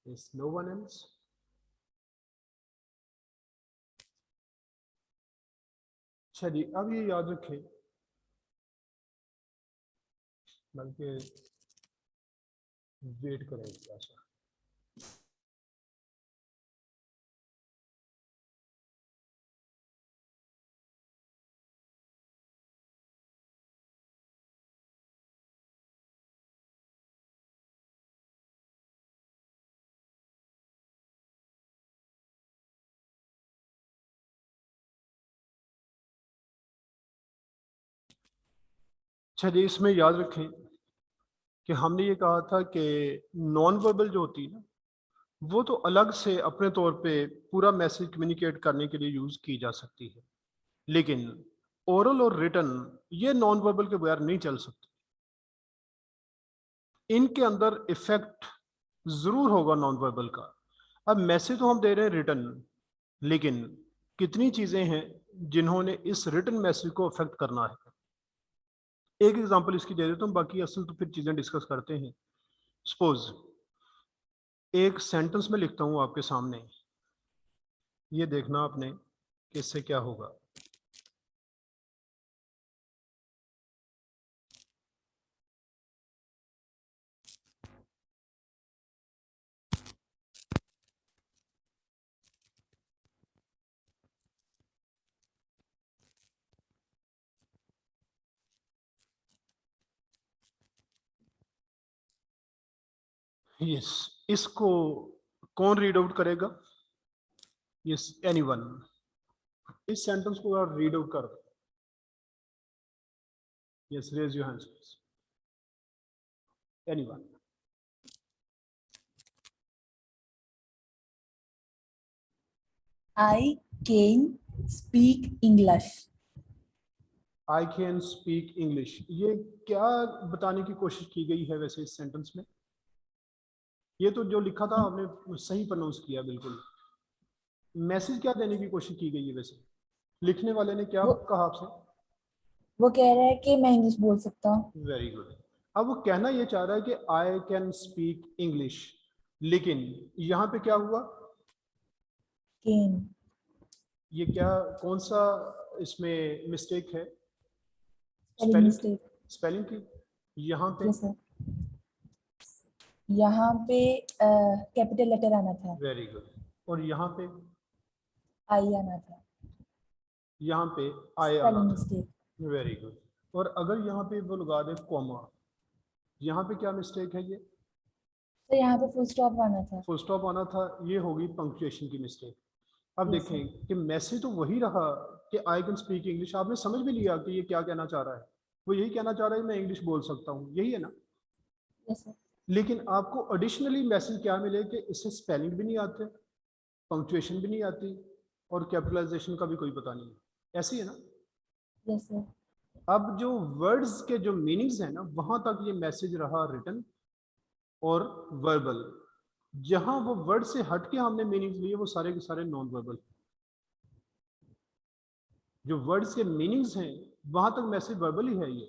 Is no one else? चलिए अब ये याद रखें, बल्कि वेट करें थोड़ा सा। चलिए इसमें याद रखें कि हमने ये कहा था कि नॉन वर्बल जो होती है ना, वो तो अलग से अपने तौर पे पूरा मैसेज कम्युनिकेट करने के लिए यूज़ की जा सकती है, लेकिन ओरल और रिटन ये नॉन वर्बल के बगैर नहीं चल सकती। इनके अंदर इफेक्ट ज़रूर होगा नॉन वर्बल का। अब मैसेज तो हम दे रहे हैं रिटन, लेकिन कितनी चीज़ें हैं जिन्होंने इस रिटन मैसेज को अफेक्ट करना है। एक एग्जांपल इसकी दे देता हूँ, बाकी असल तो फिर चीज़ें डिस्कस करते हैं। सपोज एक सेंटेंस में लिखता हूँ आपके सामने, ये देखना आपने कि इससे क्या होगा। यस, इसको कौन रीड आउट करेगा? Yes, anyone. इस सेंटेंस को आप रीड आउट कर दो। Yes, raise your hands. Anyone. I can speak English. I can speak English, ये क्या बताने की कोशिश की गई है वैसे इस सेंटेंस में? ये तो जो लिखा था आपने सही प्रोनाउंस किया बिल्कुल। मैसेज क्या देने की कोशिश की गई है वैसे? लिखने वाले ने क्या कहा आपसे? वो कह रहा है कि मैं इंग्लिश बोल सकता हूँ। Very good. अब वो कहना ये चाह रहा है कि आई कैन स्पीक इंग्लिश, लेकिन यहाँ पे क्या हुआ? कैन। ये क्या, कौन सा इसमें मिस्टेक है? Spelling mistake. स्पेलिंग की। यहाँ पे यस सर, यहाँ पे कैपिटल लेटर आना था, वेरी गुड। और यहाँ पे आई आना था। यहाँ पे आई आना स्पेलिंग था। मिस्टेक। Very good. और अगर यहाँ पे वो लगा दे कॉमा, यहाँ पे क्या मिस्टेक है? ये तो यहाँ पे फुल स्टॉप आना था। फुल स्टॉप आना था, ये होगी पंक्चुएशन की मिस्टेक। अब Yes, देखें कि मैसेज तो वही रहा कि आई कैन स्पीक इंग्लिश। आपने समझ भी लिया कि ये क्या कहना चाह रहा है। वो यही कहना चाह रहा है मैं इंग्लिश बोल सकता हूँ, यही है ना? Yes sir. लेकिन आपको एडिशनली मैसेज क्या मिले कि इससे स्पेलिंग भी नहीं आते, पंक्चुएशन भी नहीं आती, और कैपिटलाइजेशन का भी कोई पता नहीं है। ऐसी है ना? Yes sir. अब जो वर्ड्स के जो मीनिंग्स हैं ना, वहां तक ये मैसेज रहा रिटन और वर्बल। जहां वो वर्ड से हट के हमने मीनिंग्स लिए, वो सारे के सारे नॉन वर्बल। जो वर्ड्स के मीनिंग्स हैं वहां तक मैसेज वर्बल ही है ये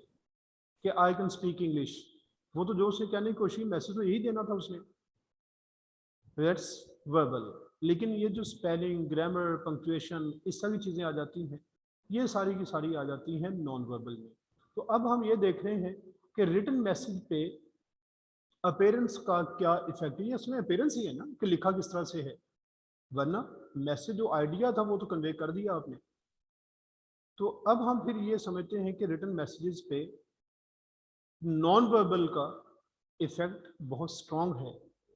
कि आई कैन स्पीक इंग्लिश। वो तो जो उसे कहने की कोशिश, मैसेज तो यही देना था उसने, दैट्स वर्बल। लेकिन ये जो स्पेलिंग, ग्रामर, पंक्चुएशन, इस सारी चीज़ें आ जाती हैं, ये सारी की सारी आ जाती हैं नॉन वर्बल में। तो अब हम ये देख रहे हैं कि रिटन मैसेज पे अपीयरेंस का क्या इफेक्ट है। इसमें अपीयरेंस ही है ना कि लिखा किस तरह से है, वरना मैसेज जो आइडिया था वो तो कन्वे कर दिया आपने। तो अब हम फिर ये समझते हैं कि रिटन मैसेजेस पे नॉन वर्बल का इफेक्ट बहुत स्ट्रॉन्ग है।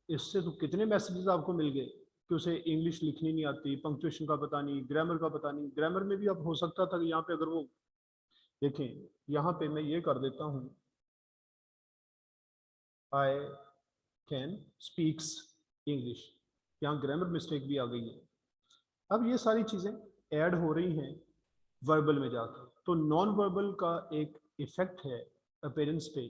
इससे तो कितने मैसेजेस आपको मिल गए कि उसे इंग्लिश लिखनी नहीं आती, पंक्चुएशन का पता नहीं, ग्रामर का पता नहीं। ग्रामर में भी अब हो सकता था कि यहाँ पे अगर वो देखें, यहाँ पे मैं ये कर देता हूँ आई कैन स्पीक्स इंग्लिश, यहाँ ग्रामर मिस्टेक भी आ गई है। अब ये सारी चीज़ें ऐड हो रही हैं वर्बल में जाकर, तो नॉन वर्बल का एक इफेक्ट है अपीयरेंस पे।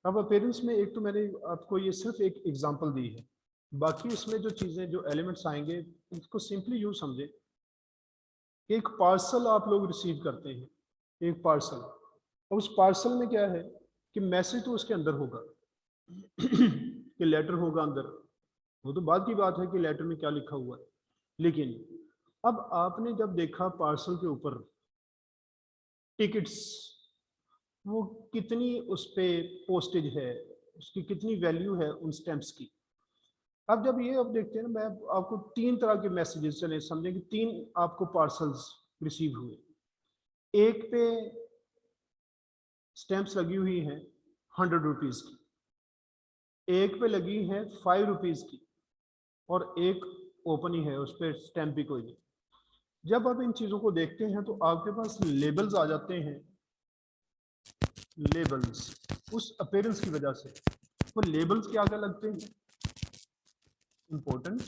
अब अपीयरेंस में एक तो मैंने आपको ये सिर्फ एक एग्जांपल दी है, बाकी इसमें जो चीज़ें, जो एलिमेंट्स आएंगे, इसको सिंपली यूँ समझे। एक पार्सल आप लोग रिसीव करते हैं, एक पार्सल, और उस पार्सल में क्या है कि मैसेज तो उसके अंदर होगा कि लेटर होगा अंदर, वो तो बात की बात है कि लेटर में क्या लिखा हुआ है, लेकिन अब आपने जब देखा पार्सल के ऊपर टिकट्स, वो कितनी उस पे पोस्टेज है, उसकी कितनी वैल्यू है उन स्टैंप्स की। अब जब ये अब देखते हैं ना, मैं आपको 3 तरह के मैसेजेस, चले समझें कि 3 आपको पार्सल्स रिसीव हुए। एक पे स्टैंप्स लगी हुई हैं 100 रुपीज़ की, एक पे लगी है 5 रुपीज़ की, और एक ओपन ही है, उस पर स्टैंप भी कोई नहीं। जब आप इन चीज़ों को देखते हैं तो आपके पास लेबल्स आ जाते हैं। लेबल्स उस अपीयरेंस की वजह से, वो लेबल्स क्या क्या लगते हैं, इंपॉर्टेंट,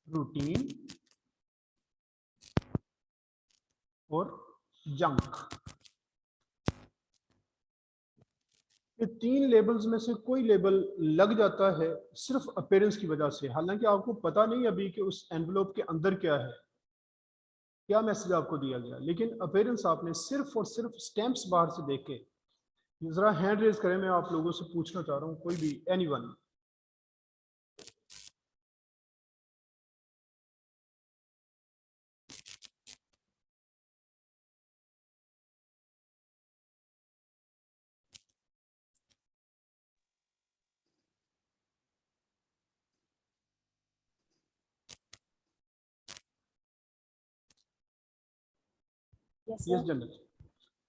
रूटीन और जंक। ये 3 लेबल्स में से कोई लेबल लग जाता है सिर्फ अपीयरेंस की वजह से, हालांकि आपको पता नहीं अभी कि उस एनवलप के अंदर क्या है, क्या मैसेज आपको दिया गया, लेकिन अपीयरेंस आपने सिर्फ और सिर्फ स्टैंप्स बाहर से देख के। जरा हैंड रेज करें, मैं आप लोगों से पूछना चाह रहा हूँ, कोई भी, anyone. Yes, yes sir. General.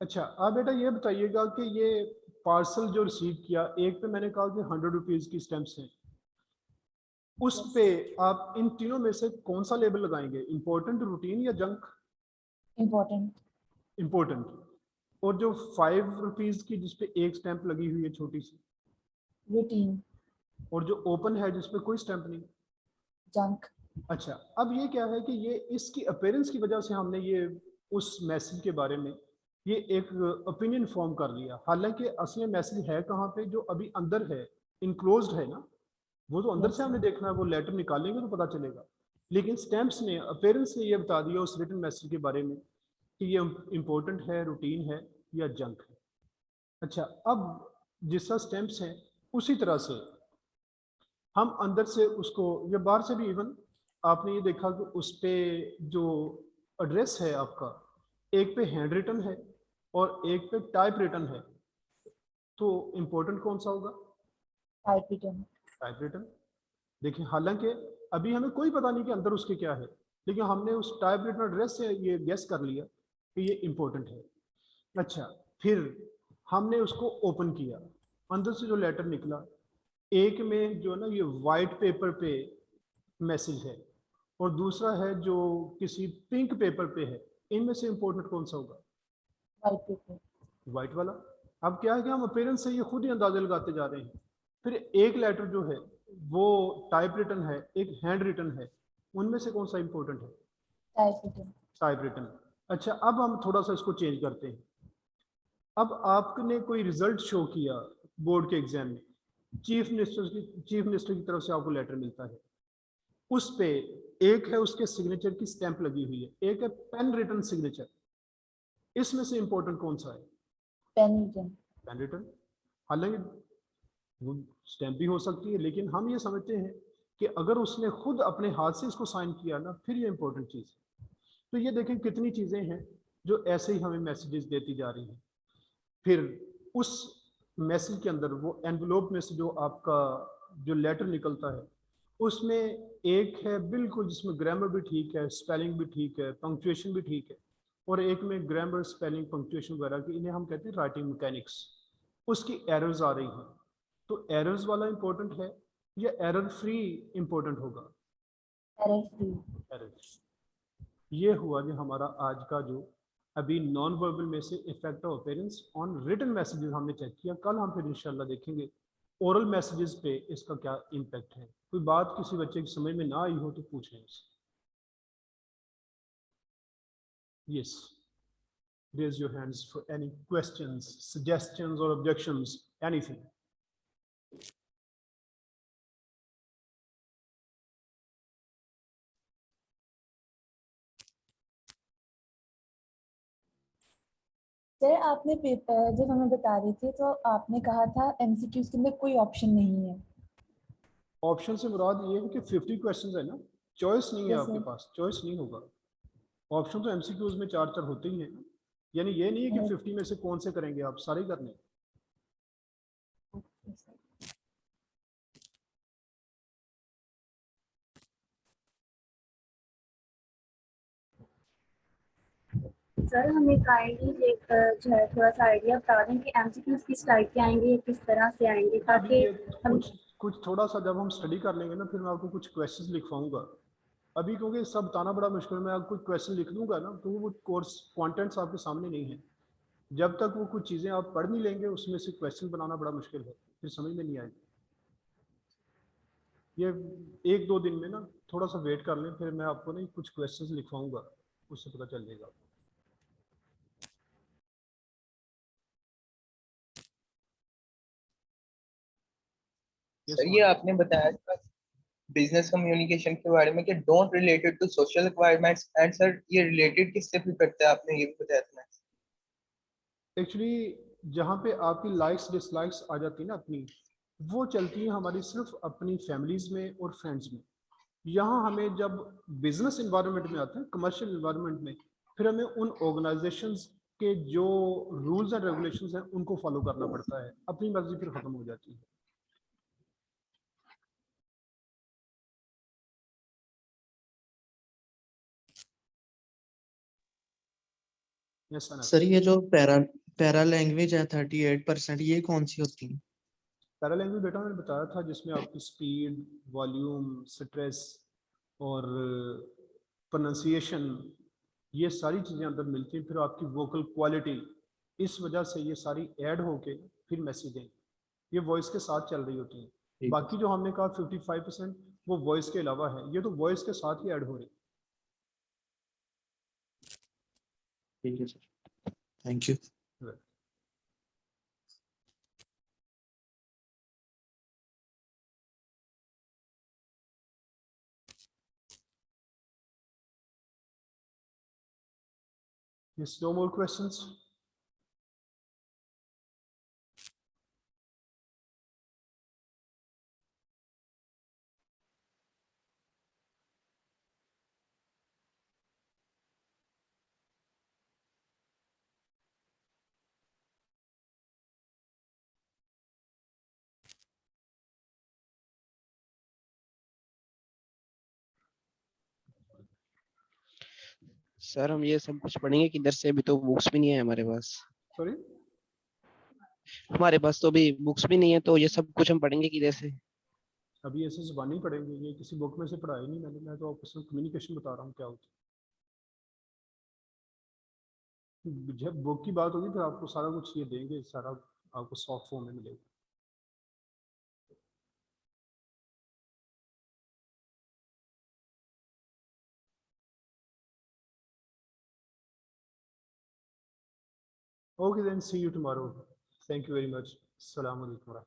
अच्छा, आप बेटा ये बताइएगा कि ये पार्सल जो रिसीव किया, एक पे मैंने कहा कि 100 रुपीज़ की स्टैंप्स हैं, उस Yes. पे आप इन तीनों में से कौन सा लेबल लगाएंगे, इंपॉर्टेंट, रूटीन या जंक? Important. इंपॉर्टेंट। और जो 5 रुपीज़ की जिसपे एक स्टैंप लगी हुई है छोटी सी, Routine. और जो ओपन है जिसपे कोई स्टैंप नहीं। Junk. अच्छा, अब ये क्या है कि ये इसकी अपीयरेंस की वजह से हमने ये उस मैसेज के बारे में ये एक ओपिनियन फॉर्म कर लिया, हालांकि असली मैसेज है कहाँ पे, जो अभी अंदर है, इनक्लोज्ड है ना, वो तो अंदर Yes, से हमने sir. देखना है, वो लेटर निकालेंगे तो पता चलेगा। लेकिन स्टैंप्स ने, अपीयरेंस ने ये बता दिया उस रिटन मैसेज के बारे में कि ये इंपॉर्टेंट है, रूटीन है या जंक है। अच्छा, अब जिस तरह स्टैंप्स हैं उसी तरह से हम अंदर से उसको, या बाहर से भी इवन, आपने ये देखा कि उस पे जो एड्रेस है आपका, एक पे हैंड रिटन है और एक पे टाइप रिटन है, तो इम्पोर्टेंट कौन सा होगा? Type written. Type written. देखिए, हालांकि अभी हमें कोई पता नहीं कि अंदर उसके क्या है, लेकिन हमने उस टाइप रिटन एड्रेस से ये गेस कर लिया कि ये इम्पोर्टेंट है। अच्छा, फिर हमने उसको ओपन किया, अंदर से जो लेटर निकला, एक में जो है ना ये वाइट पेपर पे मैसेज है, और दूसरा है जो किसी पिंक पेपर पे है, इनमें से इंपॉर्टेंट कौन सा होगा? White paper. वाइट वाला। अब क्या है कि हम अपीयरेंस से ये खुद ही अंदाजे लगाते जा रहे हैं। फिर एक लेटर जो है वो टाइप रिटन है, एक हैंड रिटन है, उनमें से कौन सा इंपॉर्टेंट है? Type written. Type written. अच्छा, अब हम थोड़ा सा इसको चेंज करते हैं। अब आपने कोई रिजल्ट शो किया बोर्ड के एग्जाम में, चीफ मिनिस्टर की तरफ से आपको लेटर मिलता है, उस पे एक है उसके सिग्नेचर की स्टैंप लगी हुई है, एक है पेन रिटन सिग्नेचर, इसमें से इंपॉर्टेंट कौन सा है? Pen written. Pen written. हालांकि वो स्टैंप भी हो सकती है, लेकिन हम ये समझते हैं कि अगर उसने खुद अपने हाथ से इसको साइन किया ना, फिर ये इंपॉर्टेंट चीज़ है। तो ये देखें कितनी चीज़ें हैं जो ऐसे ही हमें मैसेजेस देती जा रही हैं। फिर उस मैसेज के अंदर वो एनवलप में से जो आपका जो लेटर निकलता है, उसमें एक है बिल्कुल जिसमें ग्रामर भी ठीक है, स्पेलिंग भी ठीक है, पंक्चुएशन भी ठीक है, और एक में ग्रामर, स्पेलिंग, पंक्चुएशन वगैरह की, इन्हें हम कहते हैं राइटिंग मैकेनिक्स, उसकी एरर्स आ रही हैं। तो एरर्स वाला इंपॉर्टेंट है या एरर फ्री इंपॉर्टेंट होगा? Error free. एरर। ये हुआ जो हमारा आज का जो अभी नॉन वर्बल में से effect of appearance on written messages हमने चेक किया। कल हम फिर इंशाल्लाह देखेंगे ओरल मैसेजेस पे इसका क्या इम्पैक्ट है। कोई बात किसी बच्चे की समझ में ना आई हो तो पूछें उससे। Yes, raise your hands for any questions, suggestions or objections, anything. Sir आपने पेपर जब हमें बता रहे थे तो आपने कहा था एमसीक्यूज के अंदर कोई ऑप्शन नहीं है। ऑप्शन से मुराद ये है कि 50 क्वेश्चंस है ना, चॉइस नहीं है Yes, आपके sir. पास, चॉइस नहीं होगा। ऑप्शन तो एमसीक्यूज में 4 होते ही हैं, यानी ये नहीं है कि 50 में से कौन से करेंगे, आप सारे ही करने। सर हमें काइंडली जो है थोड़ा सा आइडिया बता दें कि एमसीक्यूज किस टाइप के आएंगे, किस तरह से आएंगे, अभी ताकि ये हम कुछ थोड़ा सा जब हम स्टडी कर लेंगे ना, फिर मैं आपको कुछ क्वेश्चंस लिखवाऊंगा। अभी क्योंकि सब बताना बड़ा मुश्किल है, मैं आपको कुछ क्वेश्चन लिख दूंगा ना, तो वो कोर्स कंटेंट्स आपके सामने नहीं है। जब तक वो कुछ चीज़ें आप पढ़ नहीं लेंगे, उसमें से क्वेश्चन बनाना बड़ा मुश्किल है, फिर समझ में नहीं आएगी। ये 1-2 दिन में ना थोड़ा सा वेट कर लें, फिर मैं आपको ना कुछ क्वेश्चंस लिखवाऊंगा, उससे पता चल जाएगा। सर ये आपने बताया था बिजनेस कम्युनिकेशन के बारे में कि don't related to social requirements, and sir ये रिलेटेड किससे भी करता है, आपने ये भी बताया था। एक्चुअली जहाँ पे आपकी लाइक्स डिसलाइक्स आ जाती है ना अपनी, वो चलती है हमारी सिर्फ अपनी फैमिलीज में और फ्रेंड्स में। यहाँ हमें जब बिजनेस इन्वायरमेंट में आते हैं, कमर्शियल इन्वायरमेंट में, फिर हमें उन ऑर्गेनाइजेशंस के जो रूल्स एंड रेगुलेशंस हैं उनको फॉलो करना पड़ता है, अपनी मर्जी फिर खत्म हो जाती है। Yes, Anas. सर ये जो पैरा लैंग्वेज है 38%, ये कौन सी होती है? पैरा लैंग्वेज बेटा मैंने बताया था, जिसमें आपकी स्पीड, वॉल्यूम, स्ट्रेस और प्रोनाउंसिएशन, ये सारी चीज़ें अंदर मिलती हैं। फिर आपकी वोकल क्वालिटी, इस वजह से ये सारी ऐड होके फिर मैसेज दें, ये वॉइस के साथ चल रही होती हैं। बाकी जो हमने कहा 55% वो वॉइस के अलावा है, ये तो वॉइस के साथ ही ऐड हो रही है। ठीक है sir, thank you. Yes, no more questions? Sir हम ये सब कुछ पढ़ेंगे किधर से? अभी तो बुक्स भी नहीं है हमारे पास। सॉरी, हमारे पास तो अभी बुक्स भी नहीं है, तो ये सब कुछ हम पढ़ेंगे किधर से? अभी ऐसे जुबानी पढ़ेंगे, ये किसी बुक में से पढ़ा ही नहीं मैंने, मैं तो आपको सिर्फ कम्युनिकेशन बता रहा हूँ क्या होता है। जब बुक की बात होगी फिर आपको सारा कुछ ये देंगे, सारा आपको सॉफ्ट फॉर्म में मिलेगा। Okay, then see you tomorrow. Thank you very much. Assalamu alaikum.